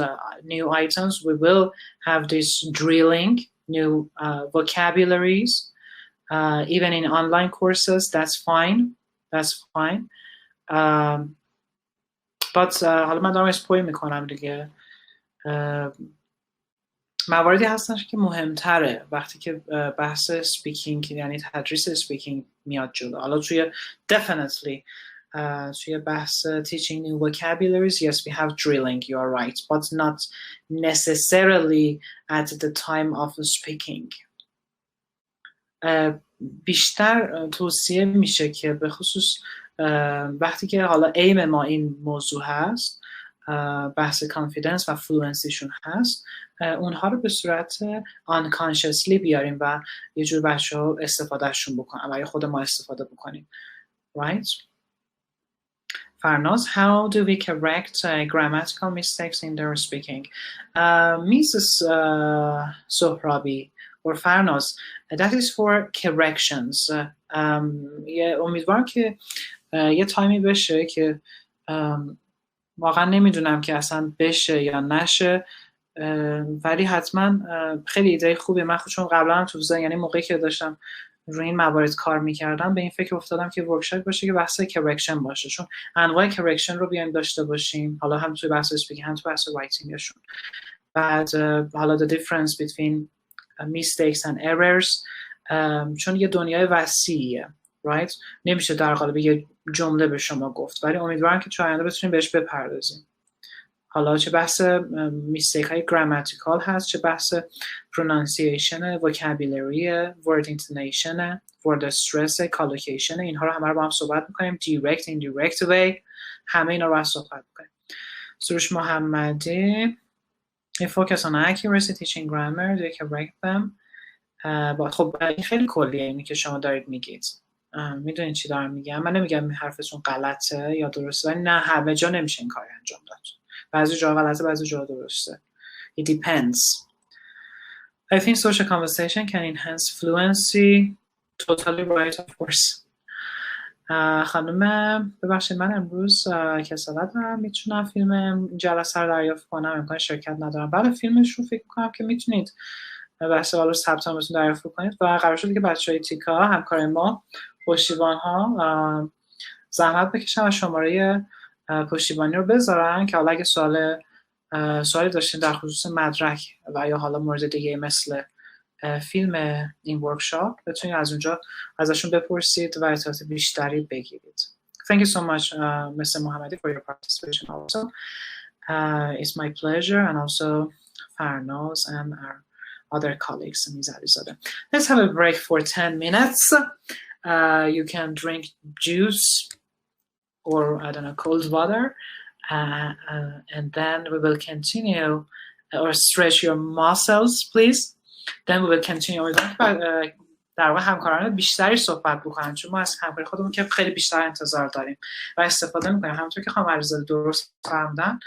new items. We will have this drilling new vocabularies, even in online courses. That's fine. That's fine. But حالا من دارم اسپویل میکنم دیگه. مواردی هستش که مهمتره وقتی که بحث سپیکینگ یعنی تدریس سپیکینگ میاد جلو. حالا توی definitely توی بحث teaching new vocabularies, yes, we have drilling, you are right, but not necessarily at the time of speaking. بیشتر توصیه میشه که به خصوص وقتی که حالا ایم ما این موضوع هست، بحث کانفیدنس و فلوئنسیشون هست، اونها رو به صورت unconsciously بیاریم و یه جور بچه ها استفادهشون بکنن و یا خود ما استفاده بکنیم. Right? Farnaz, how do we correct grammatical mistakes in their speaking? Mrs. Sohrabi or Farnaz, that is for corrections. امیدوارم که یه تایمی بشه که واقعا نمیدونم که اصلا بشه یا نشه، ولی حتما خیلی ایده خوبه. من خود چون قبلا هم تو یعنی موقعی که داشتم روی این موارد کار میکردم به این فکر افتادم که ورکشاپ باشه که بحث کرکشن باشه، چون انواع کرکشن رو بیایم داشته باشیم، حالا هم توی بحث اسپیکینگ هم توی بحث رایتینگشون. بعد حالا the difference between mistakes and errors، چون یه دنیای وسیعیه، right؟ نمیشه در قالب یه جمله به شما گفت، ولی امیدوارم که تو آینده بتونیم بهش بپردازیم. حالا چه بحث میستیک های گراماتیکال هست، چه بحث پرونانسییشن، وکابولری، ورد اینتونیشن، ورد استرس، کالوکیشن، اینها رو همه رو با هم صحبت میکنیم. دیرکت، ایندایرکت وی، همه اینا رو با هم صحبت میکنیم. سروش محمدی، focus on accuracy, teaching grammar, do you correct them? خب این خیلی کلیه اینی که شما دارید میگید. میدونین چی دارم میگم؟ من نمیگم این حرفتون غلطه یا درسته، ولی نه همه جا نمیشه این کار انجام داد. بعضی جا غلطه، بعضی جا درسته. It depends. I think social conversation can enhance fluency. Totally right, of course. خانم ببخشید من امروز کسالت دارم، میتونم فیلم جلسه رو دریافت کنم؟ امکان شرکت ندارم. بله فیلمش رو فکر کنم که میتونید بحث حالا ثبت نام بتون دریافت کنید و قرار شده که بچهای تیکا همکار ما پشتیبان ها زحمت بکشن و شماره پشتیبانی رو بذارن که حالا اگه سوالی داشتین در خصوص مدرک و یا حالا مورد دیگه مثل فیلم این ورکشاپ بتونید از اونجا ازشون بپرسید و اطلاعات بیشتری بگیرید. Thank you so much, Mr. Mohammadi, for your participation also. It's my pleasure, and also Farnoz and our other colleagues. Let's have a break for 10 minutes. You can drink juice or, I don't know, cold water, and then we will continue, or stretch your muscles, please. Then we will continue. در واقع همکاران بیشتری صحبت بکنن، چون ما از همکاری خودمون که خیلی بیشتر انتظار داریم و استفاده میکنیم. همونطور که خانم علیزاده درست فرمودن،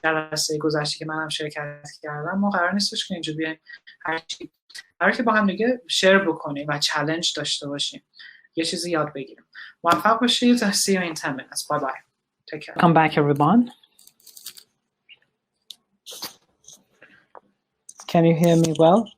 جلسه گذشته که منم شرکت کردم، ما قرار نیستش که اینجا بیایم هرچی، قراره که با هم دیگه شیر بکنیم و چالش داشته باشیم، یه چیزی یاد بگیریم. موفق باشید. See you in 10 minutes. Bye bye. Take care. Come back, everyone. Can you hear me well?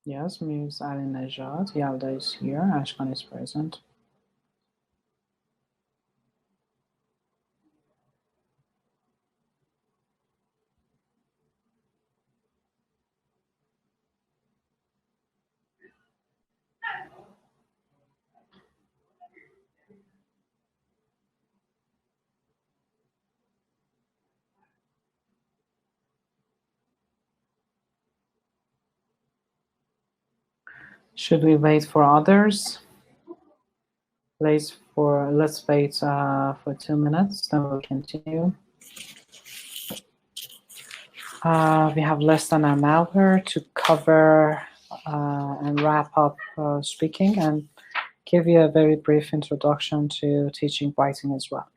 Yes, Ms. Ali Najad, Yalda is here, Ashkan is present. Should we wait for others? Let's wait for 2 minutes, then we'll continue. We have less than an hour to cover and wrap up speaking and give you a very brief introduction to teaching writing as well.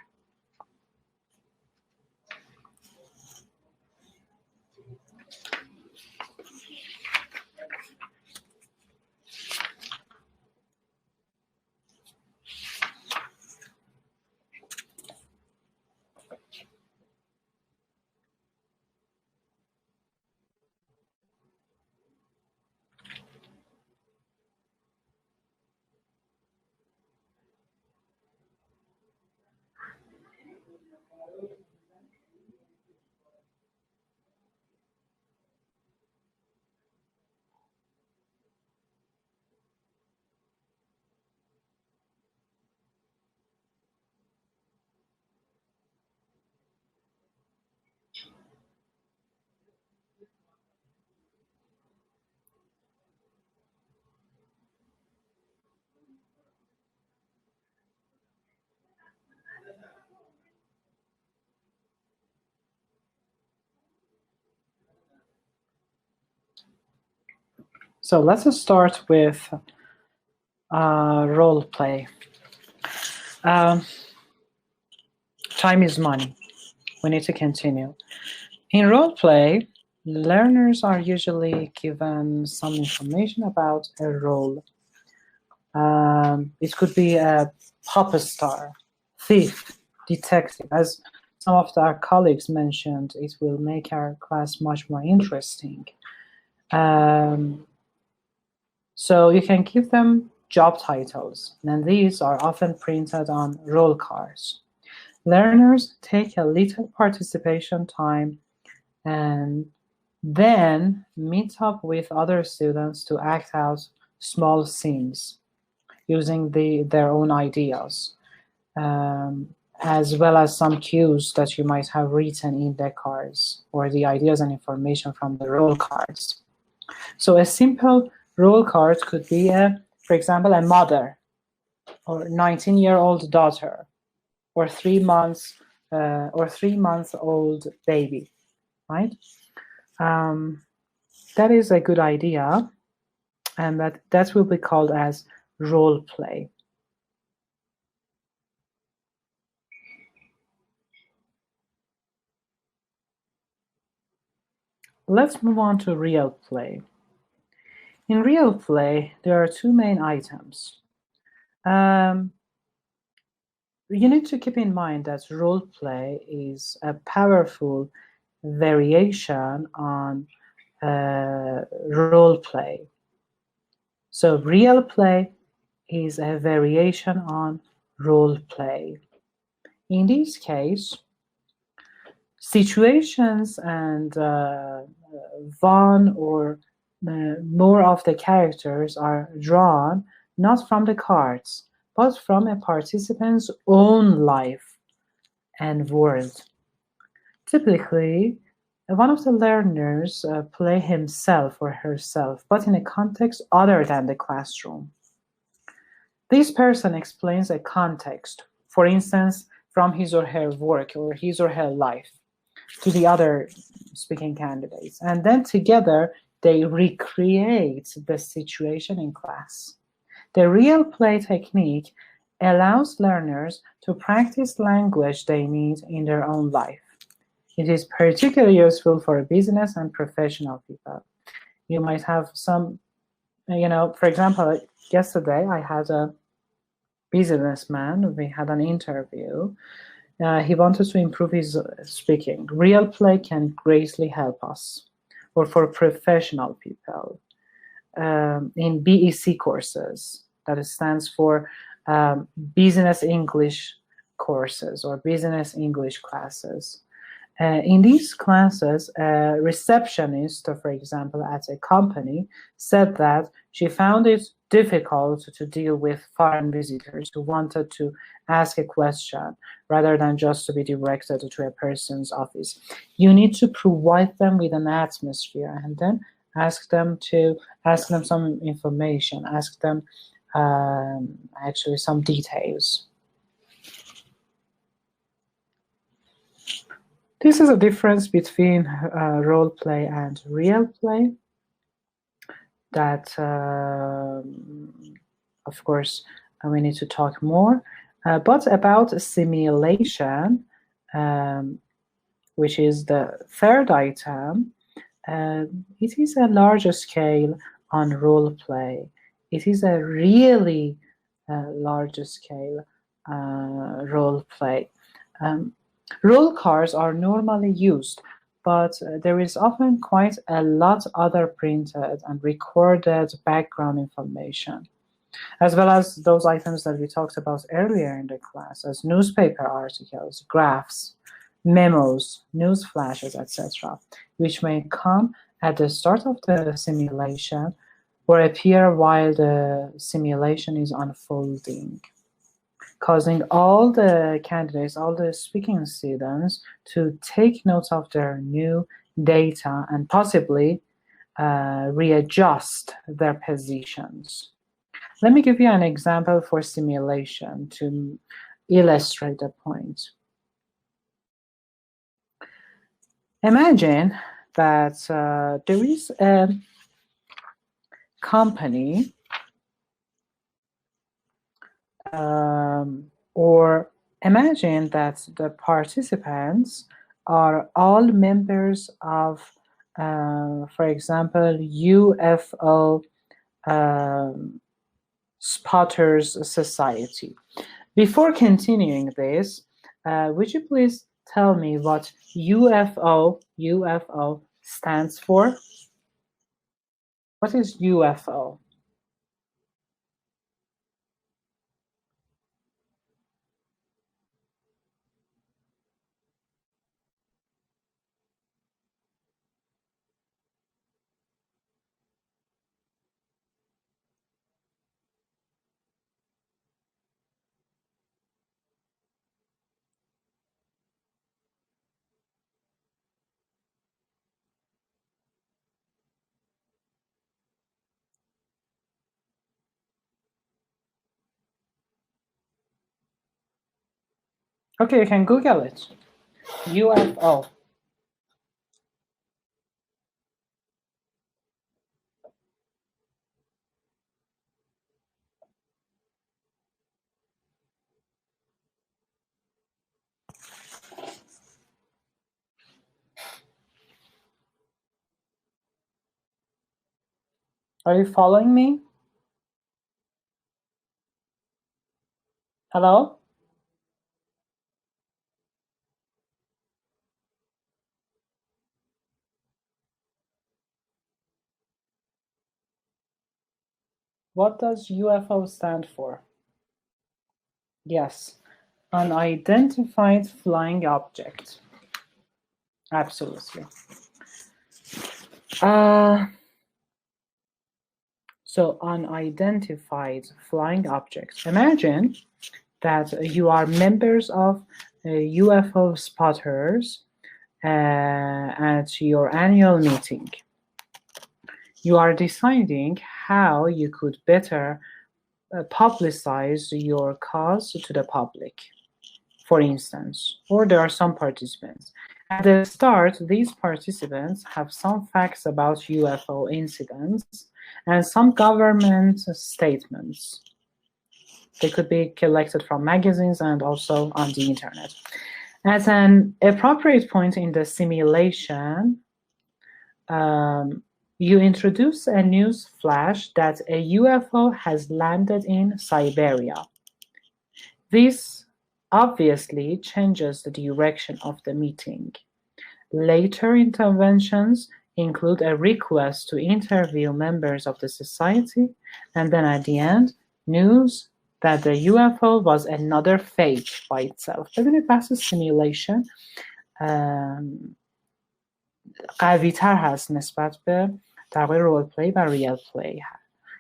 So let's start with role play. Time is money. We need to continue. In role play, learners are usually given some information about a role. It could be a pop star, thief, detective. As some of our colleagues mentioned, it will make our class much more interesting. So you can give them job titles, and these are often printed on roll cards. Learners take a little participation time and then meet up with other students to act out small scenes using their own ideas, as well as some cues that you might have written in the cards or the ideas and information from the roll cards. So a simple roll card could be, for example, a mother or 19-year-old daughter or 3-month-old baby, right? That is a good idea, and that will be called as role play. Let's move on to real play. In real play, there are two main items. You need to keep in mind that role play is a powerful variation on role play. So real play is a variation on role play. In this case, situations and one or more of the characters are drawn not from the cards, but from a participant's own life and world. Typically, one of the learners play himself or herself, but in a context other than the classroom. This person explains a context, for instance, from his or her work or his or her life, to the other speaking candidates, and then together they recreate the situation in class. The real play technique allows learners to practice language they need in their own life. It is particularly useful for business and professional people. You might have some, for example, yesterday I had a businessman, we had an interview. He wanted to improve his speaking. Real play can greatly help us, or for professional people. In BEC courses, that stands for Business English courses or Business English classes. In these classes, a receptionist, for example, at a company, said that she found it difficult to deal with foreign visitors who wanted to ask a question rather than just to be directed to a person's office. You need to provide them with an atmosphere and then ask them some information, ask them actually some details. This is a difference between role play and real play that, of course, we need to talk more. But about simulation, which is the third item, it is a larger scale on role play. It is a really large scale role play. Role cards are normally used, but there is often quite a lot other printed and recorded background information, as well as those items that we talked about earlier in the class, as newspaper articles, graphs, memos, news flashes, etc., which may come at the start of the simulation or appear while the simulation is unfolding, causing all the candidates, all the speaking students to take note of their new data and possibly readjust their positions. Let me give you an example for simulation to illustrate the point. Imagine that there is a company or imagine that the participants are all members of, for example, UFO Spotters Society. Before continuing this, would you please tell me what UFO stands for? What is UFO? Okay, you can Google it. UFO. Are you following me? Hello? What does UFO stand for? Yes, unidentified flying object. Absolutely. So unidentified flying objects. Imagine that you are members of UFO spotters at your annual meeting. You are deciding how you could better publicize your cause to the public, for instance, or there are some participants. At the start, these participants have some facts about UFO incidents and some government statements. They could be collected from magazines and also on the internet. At an appropriate point in the simulation, you introduce a news flash that a UFO has landed in Siberia. This obviously changes the direction of the meeting. Later interventions include a request to interview members of the society, and then at the end, news that the UFO was another fake by itself. ببینید بحث سیمیلیشن قوی تر هست نسبت به در واقع رول پلی و ریل پلی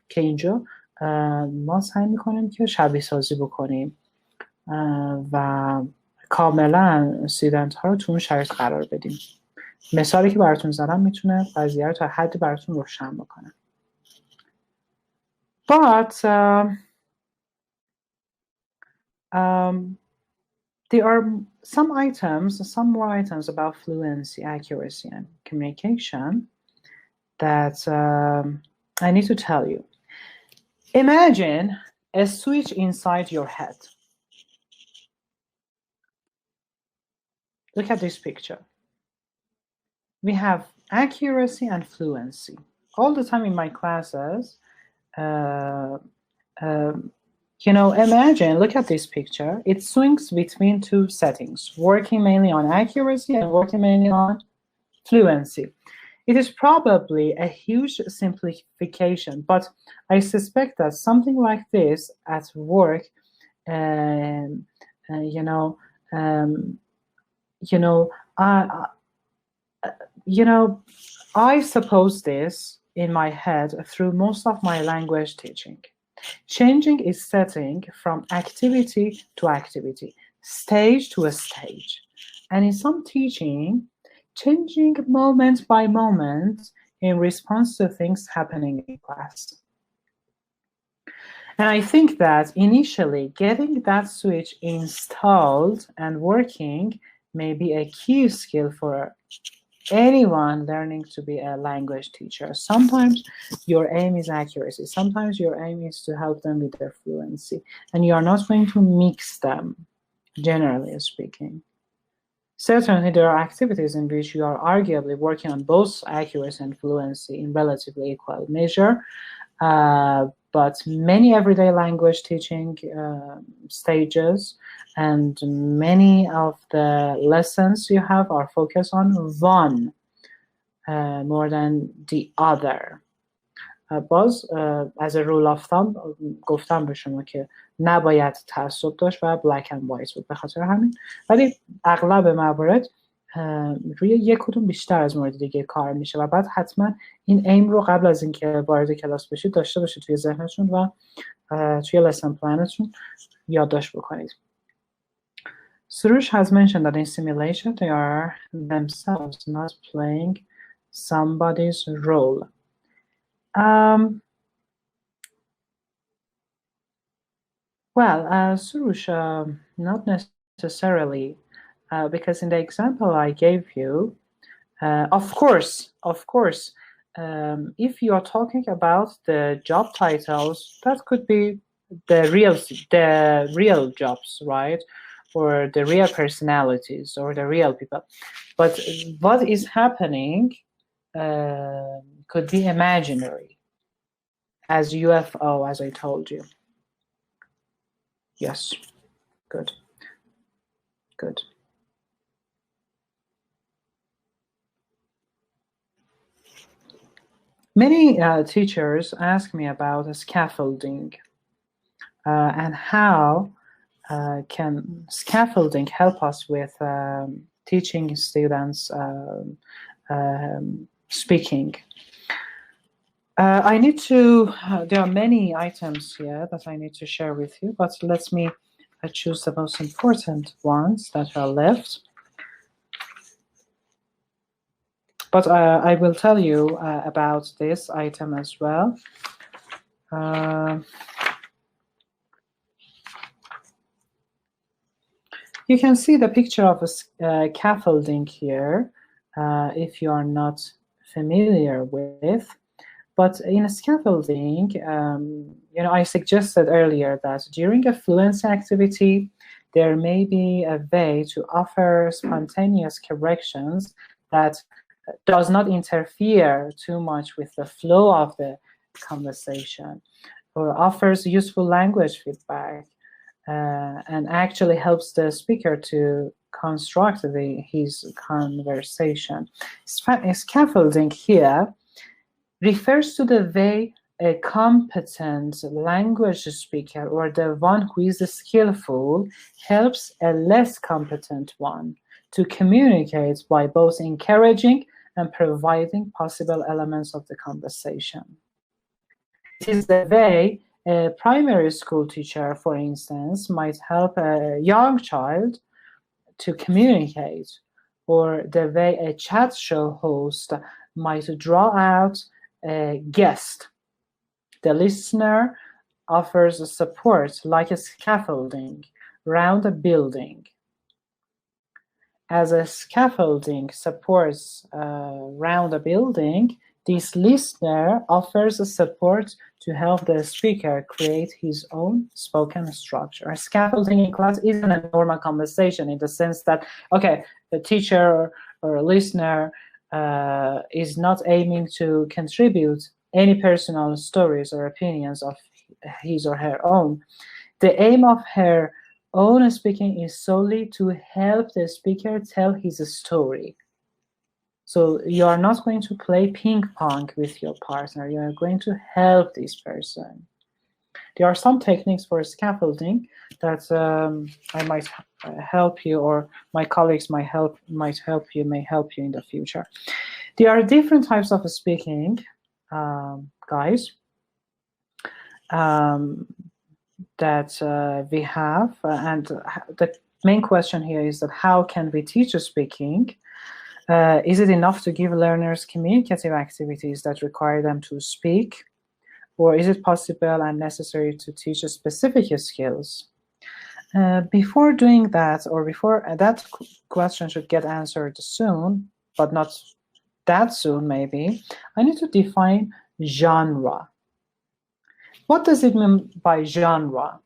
که اینجا ما سعی میکنیم که شبیه سازی بکنیم و کاملا استودنت ها رو تو اون شرایط قرار بدیم. مثالی که براتون زدم میتونه قضیه رو تا حدی براتون روشن بکنه. But there are some more items about fluency, accuracy, and communication that I need to tell you. Imagine a switch inside your head. Look at this picture. We have accuracy and fluency. All the time in my classes, imagine, look at this picture. It swings between two settings, working mainly on accuracy and working mainly on fluency. It is probably a huge simplification, but I suspect that something like this at work, I suppose this in my head through most of my language teaching. Changing its setting from activity to activity, stage to a stage. And in some teaching, changing moment by moment in response to things happening in class. And I think that initially getting that switch installed and working may be a key skill for anyone learning to be a language teacher. Sometimes your aim is accuracy. Sometimes your aim is to help them with their fluency. And you are not going to mix them, generally speaking. Certainly, there are activities in which you are arguably working on both accuracy and fluency in relatively equal measure. But many everyday language teaching stages and many of the lessons you have are focused on one more than the other. باز as a rule of thumb گفتم به شما که نباید تعصب داشت و black and white بود به خاطر همین، ولی اغلب موارد روی یک کدوم بیشتر از مورد دیگه کار میشه و بعد حتما این ایم رو قبل از اینکه وارد کلاس بشید داشته باشید توی ذهنتون و توی lesson planتون یادداشت بکنید. Surush has mentioned that in simulation they are themselves not playing somebody's role. Surush, not necessarily, because in the example I gave you, of course, if you are talking about the job titles, that could be the real jobs, right? Or the real personalities or the real people. But what is happening could be imaginary, as UFO, as I told you. Yes, good. Many teachers ask me about scaffolding and how can scaffolding help us with teaching students speaking. I need to, there are many items here that I need to share with you, but let me choose the most important ones that are left. But I will tell you about this item as well. You can see the picture of a scaffolding here, if you are not familiar with. But in scaffolding, you know, I suggested earlier that during a fluency activity, there may be a way to offer spontaneous corrections that does not interfere too much with the flow of the conversation, or offers useful language feedback, and actually helps the speaker to construct his conversation. Scaffolding here refers to the way a competent language speaker, or the one who is skillful, helps a less competent one to communicate by both encouraging and providing possible elements of the conversation. It is the way a primary school teacher, for instance, might help a young child to communicate, or the way a chat show host might draw out a guest. The listener offers support like a scaffolding around a building. As a scaffolding supports around a building, this listener offers a support to help the speaker create his own spoken structure. A scaffolding in class isn't a normal conversation in the sense that, okay, the teacher or a listener is not aiming to contribute any personal stories or opinions of his or her own. The aim of her own speaking is solely to help the speaker tell his story. So you are not going to play ping pong with your partner. You are going to help this person. There are some techniques for scaffolding that I might help you, or my colleagues may help you in the future. There are different types of speaking, guys, that we have, and the main question here is that how can we teach speaking? Is it enough to give learners communicative activities that require them to speak? Or is it possible and necessary to teach specific skills? Before doing that, or before that question should get answered soon, but not that soon maybe, I need to define genre. What does it mean by genre?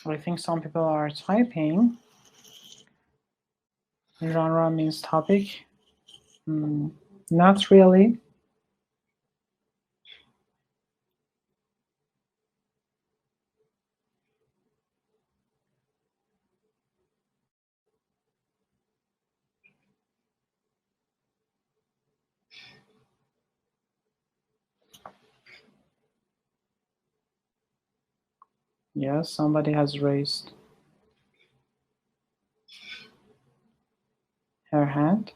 I think some people are typing. Genre means topic. Not really. Yes, somebody has raised her hand.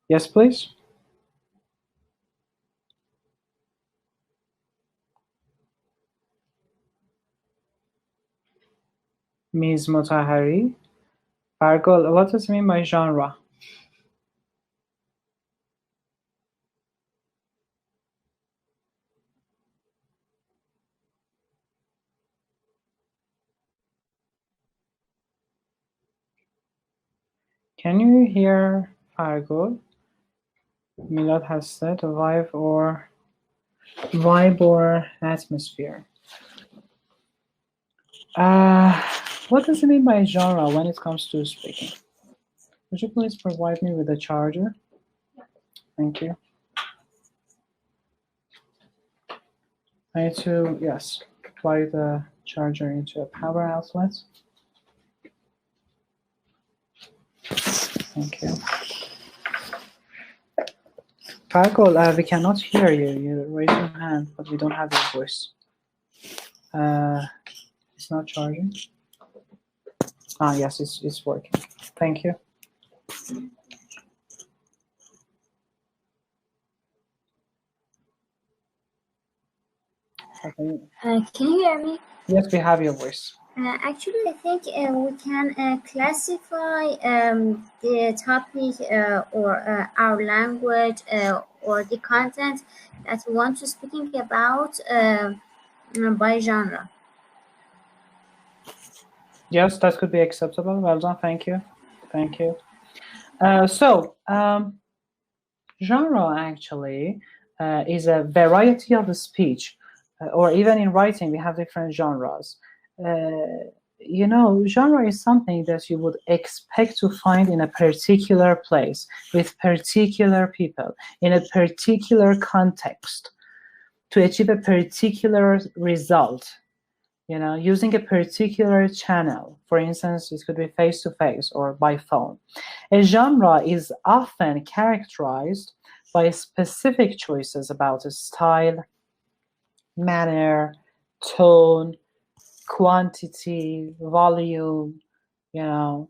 Yes, please. Ms. Mutahari. Fargol, what does it mean by genre? Can you hear Fargo? Milad has said vibe or atmosphere. What does it mean by genre when it comes to speaking? Would you please provide me with a charger? Thank you. I need to, yes, plug the charger into a power outlet. Thank you. Fargo, we cannot hear you. You raise your hand, but we don't have your voice. It's not charging. Ah, yes, it's working. Thank you. Okay. Can you hear me? Yes, we have your voice. Actually, I think we can classify the topic or our language or the content that we want to speaking about by genre. Yes, that could be acceptable. Well done. Thank you. Thank you. Genre actually is a variety of speech, or even in writing, we have different genres. You know, genre is something that you would expect to find in a particular place, with particular people, in a particular context, to achieve a particular result. You know, using a particular channel. For instance, it could be face-to-face or by phone. A genre is often characterized by specific choices about style, manner, tone, quantity, volume, you know,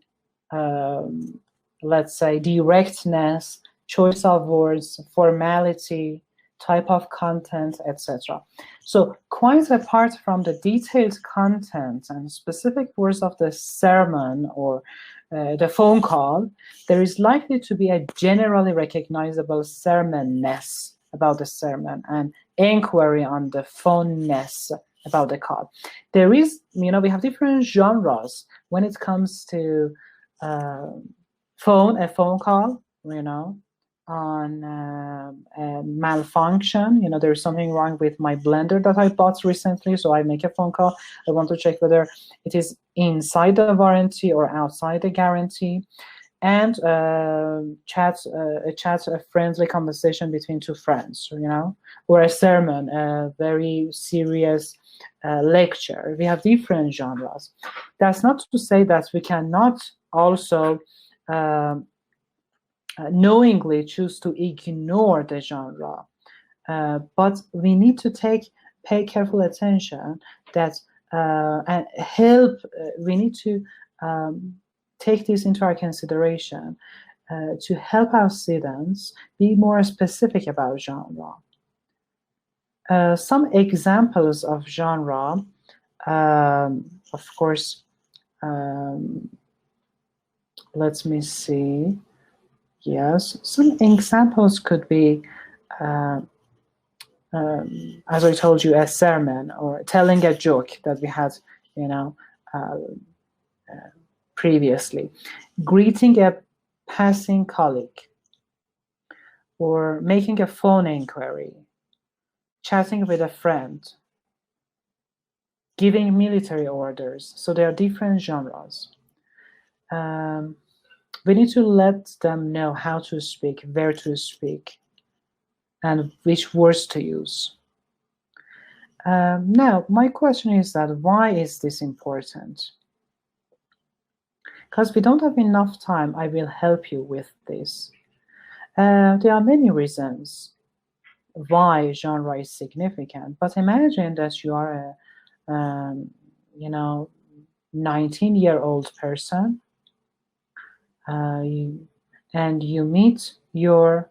let's say directness, choice of words, formality, type of content, etc. So quite apart from the detailed content and specific words of the sermon or the phone call, there is likely to be a generally recognizable sermonness about the sermon and inquiry on the phoneness about the call. There is, you know, we have different genres when it comes to a phone call, you know, on malfunction. You know, there's something wrong with my blender that I bought recently, so I make a phone call. I want to check whether it is inside the warranty or outside the guarantee. And a friendly conversation between two friends, you know, or a sermon, a very serious lecture. We have different genres. That's not to say that we cannot also knowingly choose to ignore the genre, but we need to pay careful attention that and help. We need to take this into our consideration to help our students be more specific about genre. Some examples of genre, of course, let me see. Yes, some examples could be, as I told you, a sermon or telling a joke that we had, you know, previously, greeting a passing colleague, or making a phone inquiry, chatting with a friend, giving military orders. So there are different genres. We need to let them know how to speak, where to speak, and which words to use. Now, my question is that why is this important? Because we don't have enough time, I will help you with this. There are many reasons why genre is significant, but imagine that you are a, you know, 19-year-old person, and you meet your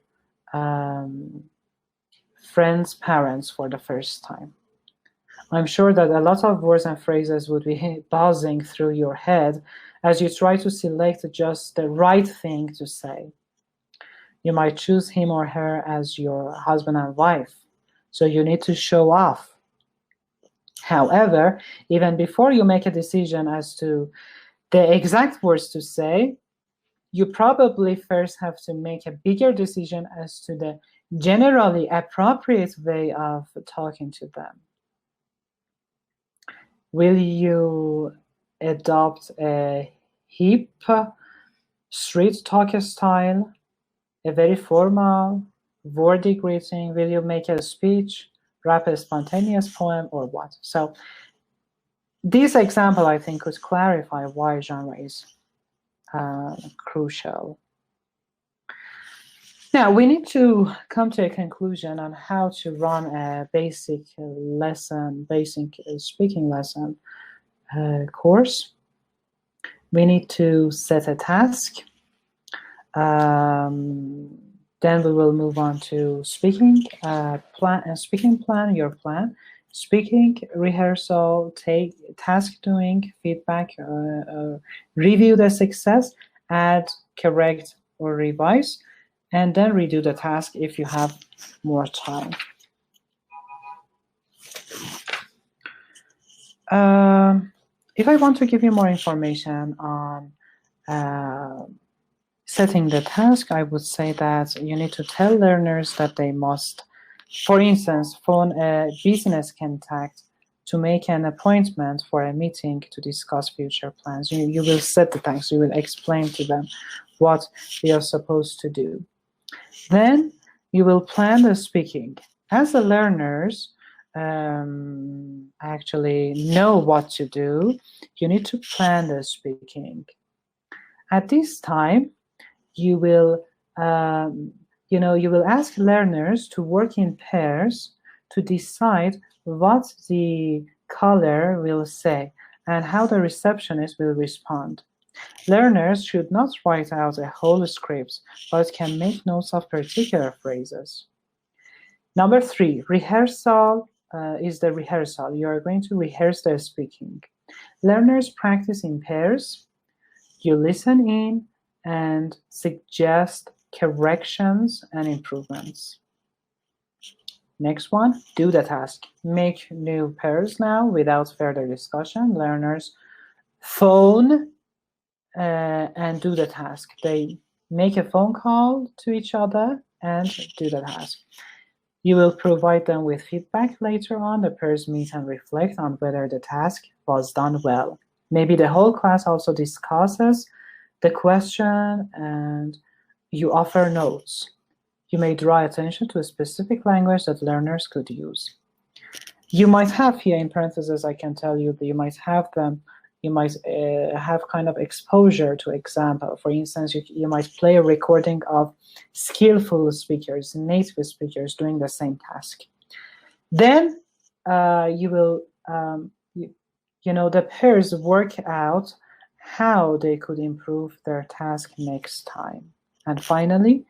friend's parents for the first time. I'm sure that a lot of words and phrases would be buzzing through your head as you try to select just the right thing to say. You might choose him or her as your husband and wife, so you need to show off. However, even before you make a decision as to the exact words to say, you probably first have to make a bigger decision as to the generally appropriate way of talking to them. Will you adopt a hip street talk style, a very formal, wordy greeting? Will you make a speech, wrap a spontaneous poem, or what? So this example, I think, could clarify why genre is crucial. Now, we need to come to a conclusion on how to run a basic lesson, basic speaking lesson course. We need to set a task. Then we will move on to speaking plan, your plan, speaking, rehearsal, task doing, feedback, review the success, add, correct, or revise, and then redo the task if you have more time. If I want to give you more information on setting the task, I would say that you need to tell learners that they must, for instance, phone a business contact to make an appointment for a meeting to discuss future plans. You will set the task, you will explain to them what they are supposed to do. Then you will plan the speaking. As the learners actually know what to do, you need to plan the speaking. At this time, you will, you will ask learners to work in pairs to decide what the caller will say and how the receptionist will respond. Learners should not write out a whole script, but can make notes of particular phrases. Number 3, rehearsal is the rehearsal. You are going to rehearse the speaking. Learners practice in pairs. You listen in and suggest corrections and improvements. Next one, do the task. Make new pairs now without further discussion. Learners phone and do the task. They make a phone call to each other and do the task. You will provide them with feedback later on. The pairs meet and reflect on whether the task was done well. Maybe the whole class also discusses the question and you offer notes. You may draw attention to a specific language that learners could use. You might have here in parentheses, I can tell you that you might have kind of exposure to example. For instance, you might play a recording of skillful speakers, native speakers doing the same task. Then you will, the pairs work out how they could improve their task next time. And finally,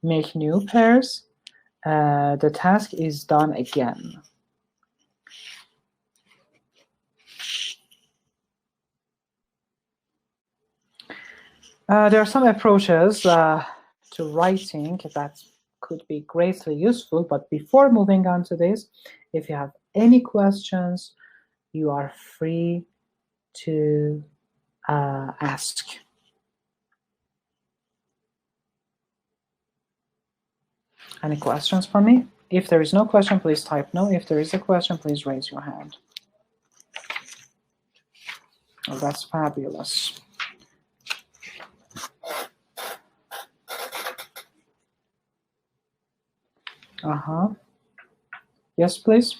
make new pairs. The task is done again. There are some approaches to writing that could be greatly useful, but before moving on to this, if you have any questions, you are free to ask. Any questions for me? If there is no question, please type no. If there is a question, please raise your hand. Oh, that's fabulous. Yes, please.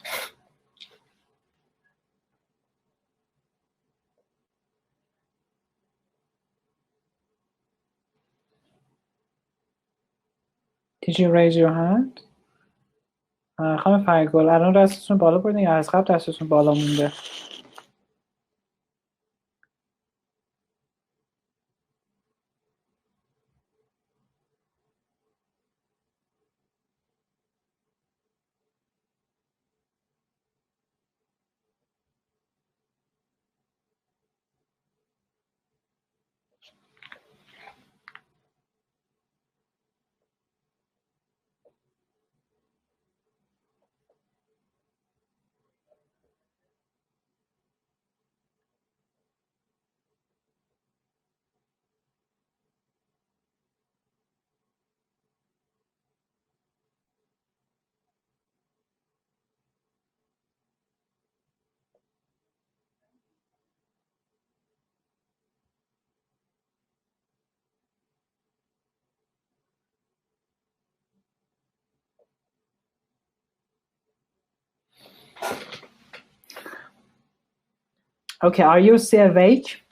Did you raise your hand? خانم فرگل الان دستتون بالا بردین یا از قبل دستتون بالا مونده؟ Okay, are you still awake?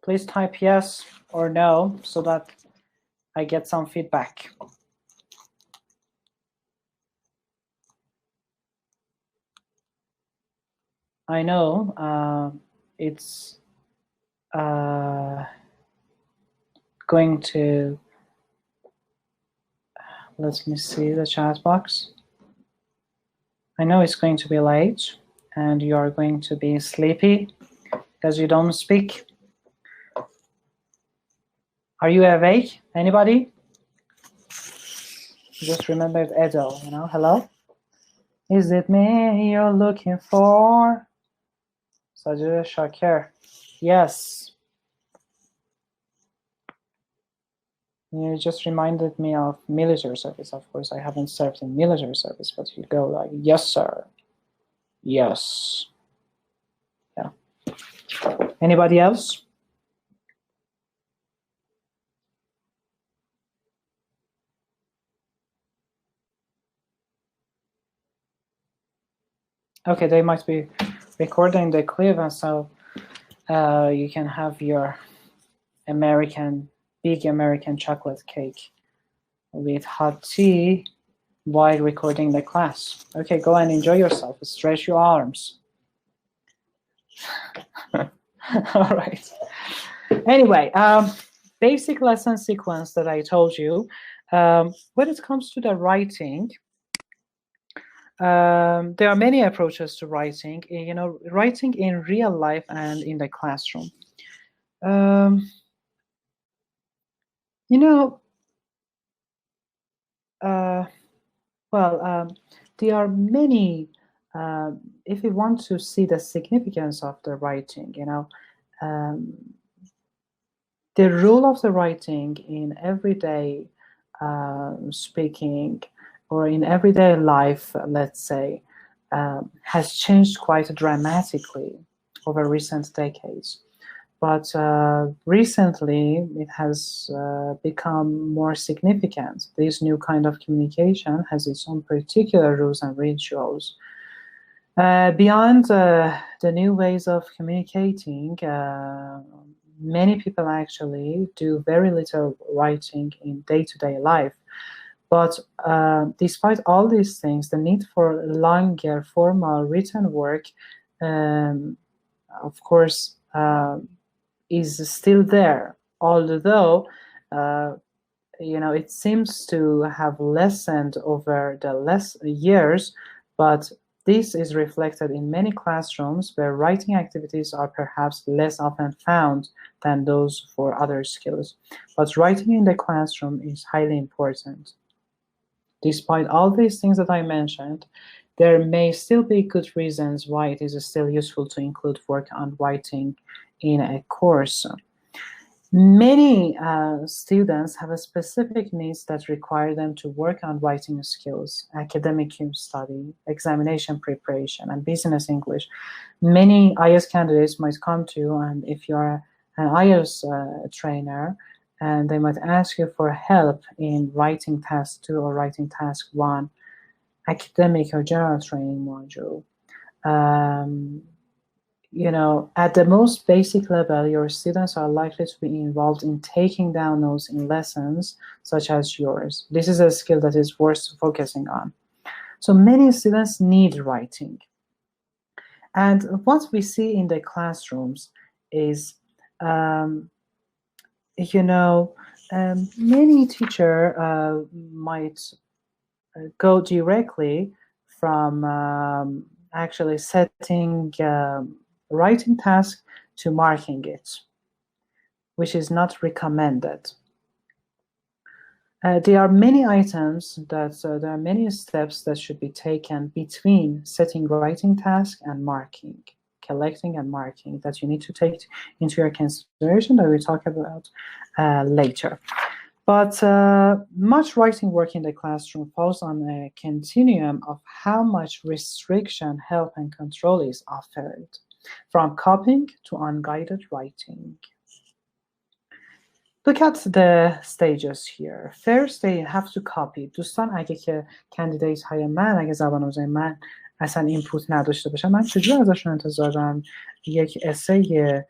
Please type yes or no so that I get some feedback. I know it's going to, let me see the chat box. I know it's going to be late and you are going to be sleepy because you don't speak. Are you awake? Anybody? Just remembered Edo, you know, hello? Is it me you're looking for? Sajid Shakir. Yes. You just reminded me of military service. Of course, I haven't served in military service, but you go like, yes, sir. Yes. Yeah. Anybody else? Okay, they might be recording the clip, and so you can have your big American chocolate cake with hot tea while recording the class. Okay, go and enjoy yourself. Stretch your arms. All right. Anyway, basic lesson sequence that I told you. When it comes to the writing, there are many approaches to writing. You know, writing in real life and in the classroom. You know, there are many. If we want to see the significance of the writing, you know, the role of the writing in everyday speaking or in everyday life, let's say, has changed quite dramatically over recent decades. But recently, it has become more significant. This new kind of communication has its own particular rules and rituals. Beyond the new ways of communicating, many people actually do very little writing in day-to-day life. But despite all these things, the need for longer formal written work, of course, is still there. Although, you know, it seems to have lessened over the years, but this is reflected in many classrooms where writing activities are perhaps less often found than those for other skills. But writing in the classroom is highly important. Despite all these things that I mentioned, there may still be good reasons why it is still useful to include work on writing in a course. Many students have a specific needs that require them to work on writing skills, academic study, examination preparation, and business English. Many IELTS candidates might come to you, and if you're an IELTS trainer, and they might ask you for help in writing task 2 or writing task 1, academic or general training module. You know, at the most basic level, your students are likely to be involved in taking down notes in lessons such as yours. This is a skill that is worth focusing on. So many students need writing. And what we see in the classrooms is, you know, many teachers might go directly from actually setting writing task to marking it, which is not recommended. There are many items that, there are many steps that should be taken between setting writing task and marking, collecting and marking, that you need to take into your consideration that we'll talk about later. But much writing work in the classroom falls on a continuum of how much restriction, help, and control is offered, from copying to unguided writing. Look at the stages here. First, they have to copy. دوستان اگه که کاندیدیت های من، اگه زبان آموزای من اصلا اینپوت نداشته باشن، من چجوری ازشون انتظار دارم یک اسه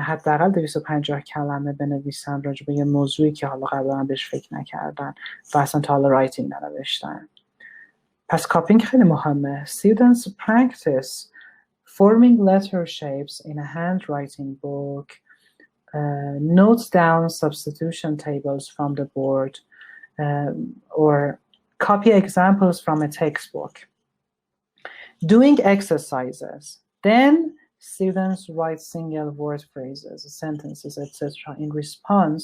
حداقل 250 کلمه بنویسن راجع به یه موضوعی که حالا قبلا بهش فکر نکردن و اصلا تا حالا رایتینگ ننوشتن. پس کاپینگ خیلی مهمه. Students practice forming letter shapes in a handwriting book, note down substitution tables from the board, or copy examples from a textbook. Doing exercises. Then students write single word phrases, sentences, etc. in response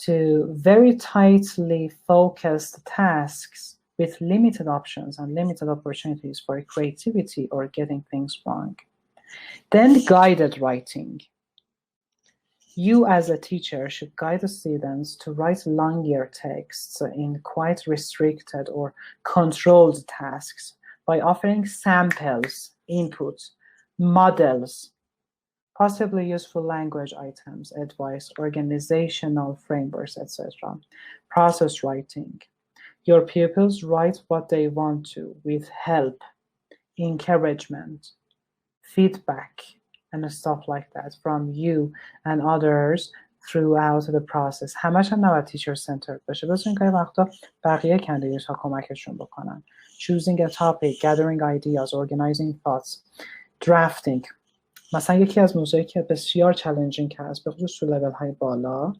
to very tightly focused tasks with limited options and limited opportunities for creativity or getting things wrong. Then guided writing. You as a teacher should guide the students to write longer texts in quite restricted or controlled tasks by offering samples, input, models, possibly useful language items, advice, organizational frameworks, etc. Process writing. Your pupils write what they want to with help, encouragement, feedback, and stuff like that from you and others throughout the process. همش هم نباید teacher centered باشه. بس این که وقتا بقیه candidates ها کمکشون بکنن. Choosing a topic, gathering ideas, organizing thoughts, drafting. مثلا یکی از موضوعی که بسیار چالنجینگ هست به خصوص تو لول های بالا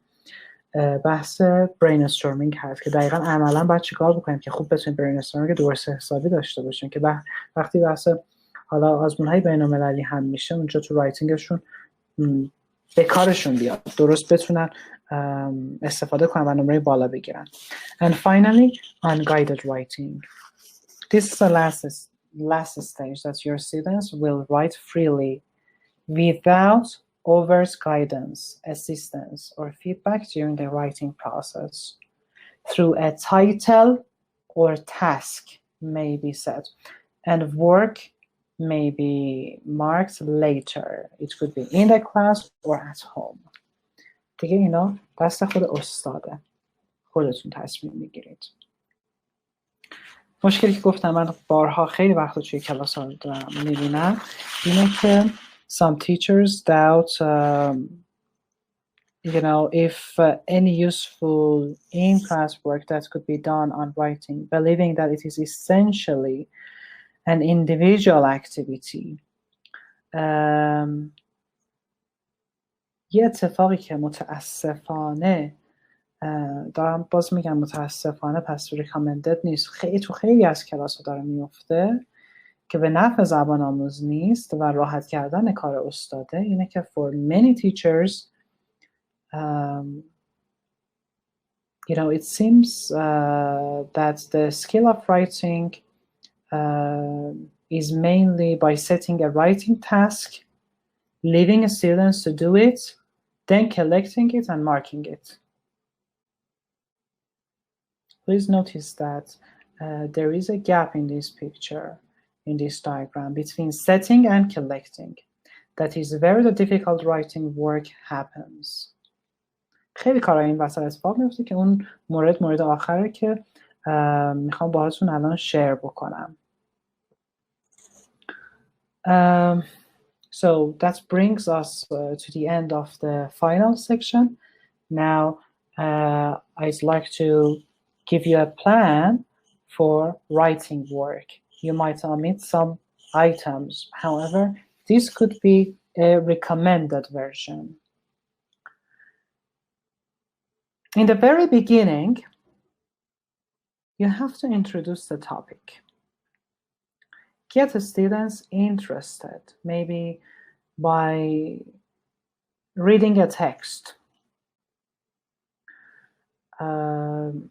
بحث برینستورمینگ هست که دقیقاً عملاً باید چیکار بکنیم که خوب بتونیم برینستورمینگ درست حسابی داشته باشیم که وقتی بحث حالا آزمون‌های بین‌المللی هم میشه اونجا تو رایتینگشون به کارشون بیاد، درست بتونن استفاده کنن و نمره بالا بگیرن. And finally, unguided writing. This is the last stage that your students will write freely without overt guidance, assistance, or feedback during the writing process. Through a title or task may be set, and work may be marked later. It could be in the class or at home. دیگه اینا دست خود استاده. خودتون تصمیم میگیرید. مشکلی که گفتم من بارها خیلی وقتا توی کلاس ها میبینم اینه که some teachers doubt if any useful in-class work that could be done on writing, believing that it is essentially an individual activity. یه اتفاقی که متاسفانه دارم باز میگم متاسفانه پس recommended نیست، خیلی از کلاس ها داره میفته که به نفع زبان آموز نیست و راحت کردن کار استاده اینه که for many teachers it seems that the skill of writing is mainly by setting a writing task, leaving students to do it, then collecting it and marking it. Please notice that there is a gap in this picture, in this diagram, between setting and collecting. That is where the difficult writing work happens. خیلی کارا این وسط اتفاق میفته که اون مورد آخره که میخوام باهاتون الان شیر بکنم. So that brings us to the end of the final section. Now I'd like to give you a plan for writing work. You might omit some items. However, this could be a recommended version. In the very beginning, you have to introduce the topic. Get the students interested, maybe by reading a text.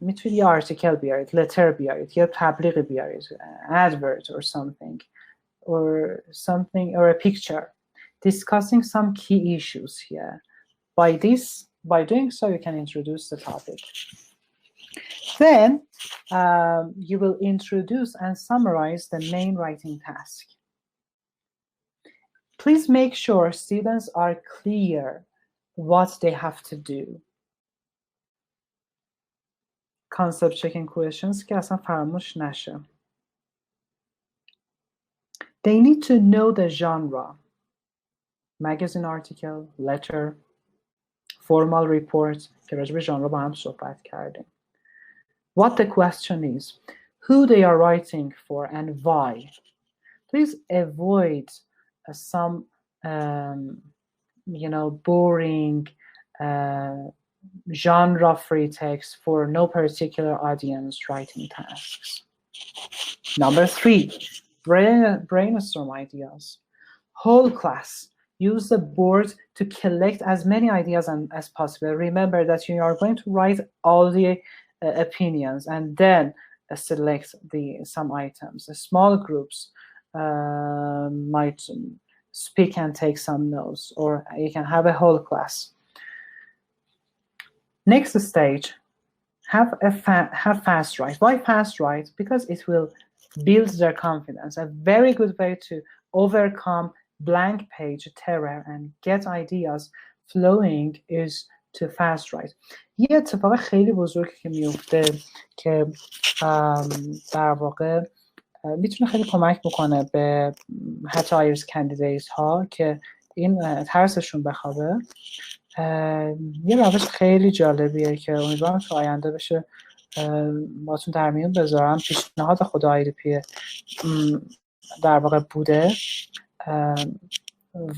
میتونید یه آرتیکل بیارید، لتر بیارید، یه تبلیغ بیارید، advert or something or a picture discussing some key issues here. By doing so, you can introduce the topic. Then you will introduce and summarize the main writing task. Please make sure students are clear what they have to do. Concept checking questions که اصلا فراموش نشه. They need to know the genre. Magazine article, letter, formal report که راجع به ژانر با هم صحبت کردیم. What the question is, who they are writing for and why. Please avoid some boring genre-free text for no particular audience writing tasks. Number 3, brainstorm ideas. Whole class, use the board to collect as many ideas as possible. Remember that you are going to write all the opinions and then select some items. Small groups might speak and take some notes, or you can have a whole class. Next stage, have fast write. Why fast write? Because it will build their confidence. A very good way to overcome blank page terror and get ideas flowing is to fast write. یه اتفاق خیلی بزرگی که میفته که در واقع میتونه خیلی کمک بکنه به حتی آیلتس کندیدیت ها که این ترسشون بخوابه. یه روش خیلی جالبیه که امیدوارم تو آینده بشه باتون در میون بذارم. پیشنهاد خود IDP در واقع بوده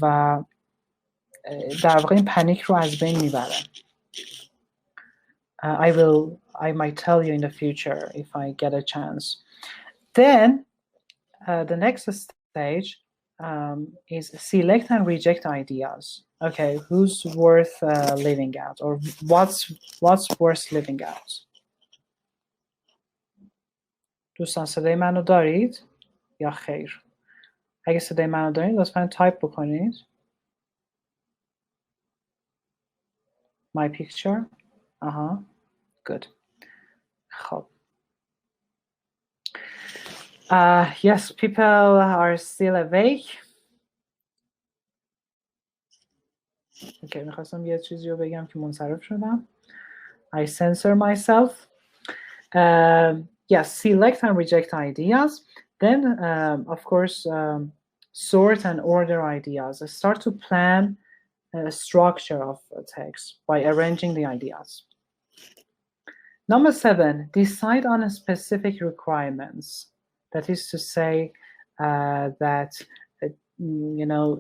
و در واقع این پنیک رو از بین میبره. I might tell you in the future if I get a chance. Then the next stage is select and reject ideas. Okay, who's worth leaving out, or what's worth leaving out? دوستان صدای منو دارید یا خیر؟ اگه صدای منو دارید لطفاً تایپ بکنید. My picture. Good. خب. Yes, people are still awake. Okay, میخواستم یه چیزی رو بگم که منصرف شدم. I censor myself. Yes, select and reject ideas. Then, of course, sort and order ideas. Start to plan a structure of a text by arranging the ideas. Number 7, decide on specific requirements. That is to say that,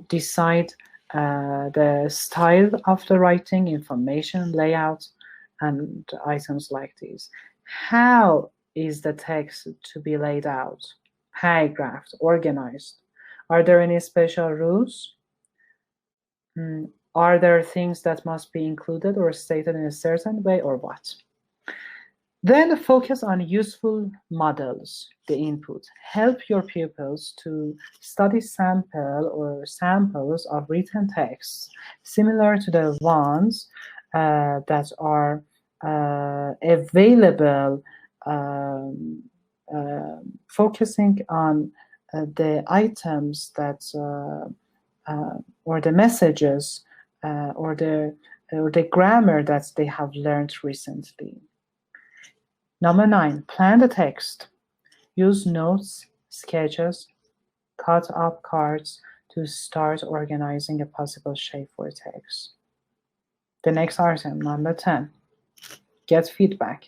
decide the style of the writing, information, layout, and items like these. How is the text to be laid out, paragraphed, organized? Are there any special rules? Are there things that must be included or stated in a certain way, or what? Then focus on useful models, the input. Help your pupils to study samples of written texts similar to the ones that are available, focusing on the items that or the messages or the grammar that they have learned recently. Number 9, plan the text. Use notes, sketches, cut up cards to start organizing a possible shape for text. The next item, number 10, get feedback.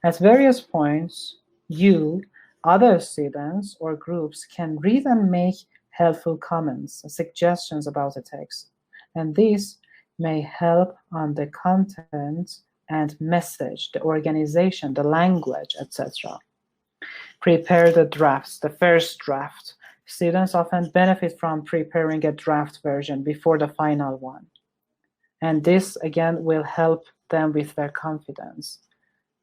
At various points, you, other students, or groups can read and make helpful comments, suggestions about the text. And this may help on the content and message, the organization, the language, etc. Prepare the drafts, the first draft. Students often benefit from preparing a draft version before the final one. And this, again, will help them with their confidence.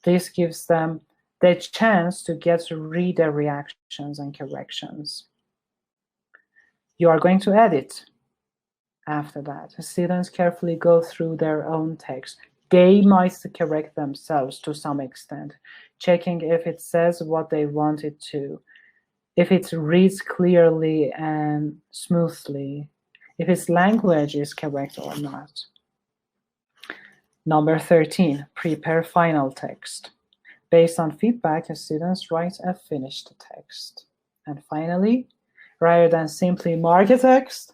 This gives them the chance to get to read their reactions and corrections. You are going to edit. After that, students carefully go through their own text. They might correct themselves to some extent, checking if it says what they want it to, if it reads clearly and smoothly, if its language is correct or not. Number 13, prepare final text. Based on feedback, students write a finished text. And finally, Rather than simply mark a text,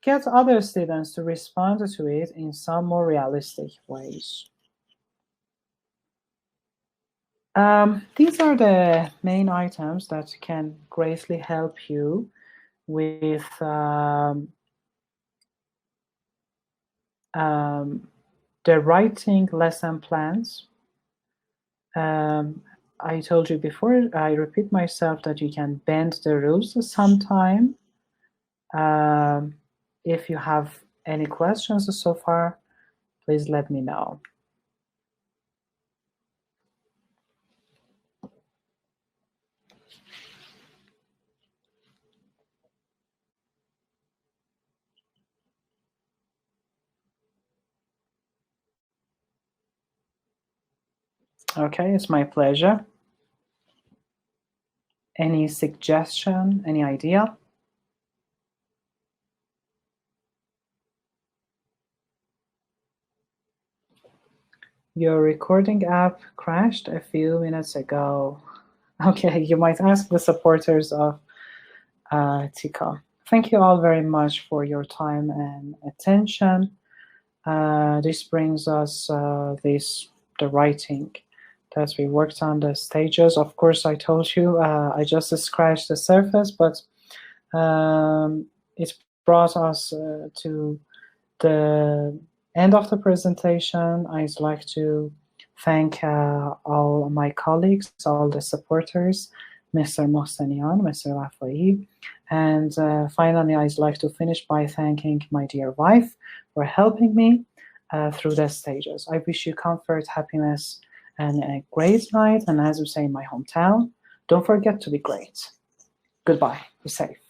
get other students to respond to it in some more realistic ways. These are the main items that can greatly help you with the writing lesson plans. I told you before, I repeat myself, that you can bend the rules sometime. If you have any questions so far, please let me know. Okay, it's my pleasure. Any suggestion, any idea? Your recording app crashed a few minutes ago. Okay, you might ask the supporters of Tیکا. Thank you all very much for your time and attention. This brings us the writing that we worked on, the stages. Of course, I told you I just scratched the surface, but it brought us to the end of the presentation. I'd like to thank all my colleagues, all the supporters, Mr. Mohsenian, Mr. Wafai, and finally, I'd like to finish by thanking my dear wife for helping me through the stages. I wish you comfort, happiness, and a great night. And as we say in my hometown, don't forget to be great. Goodbye. Be safe.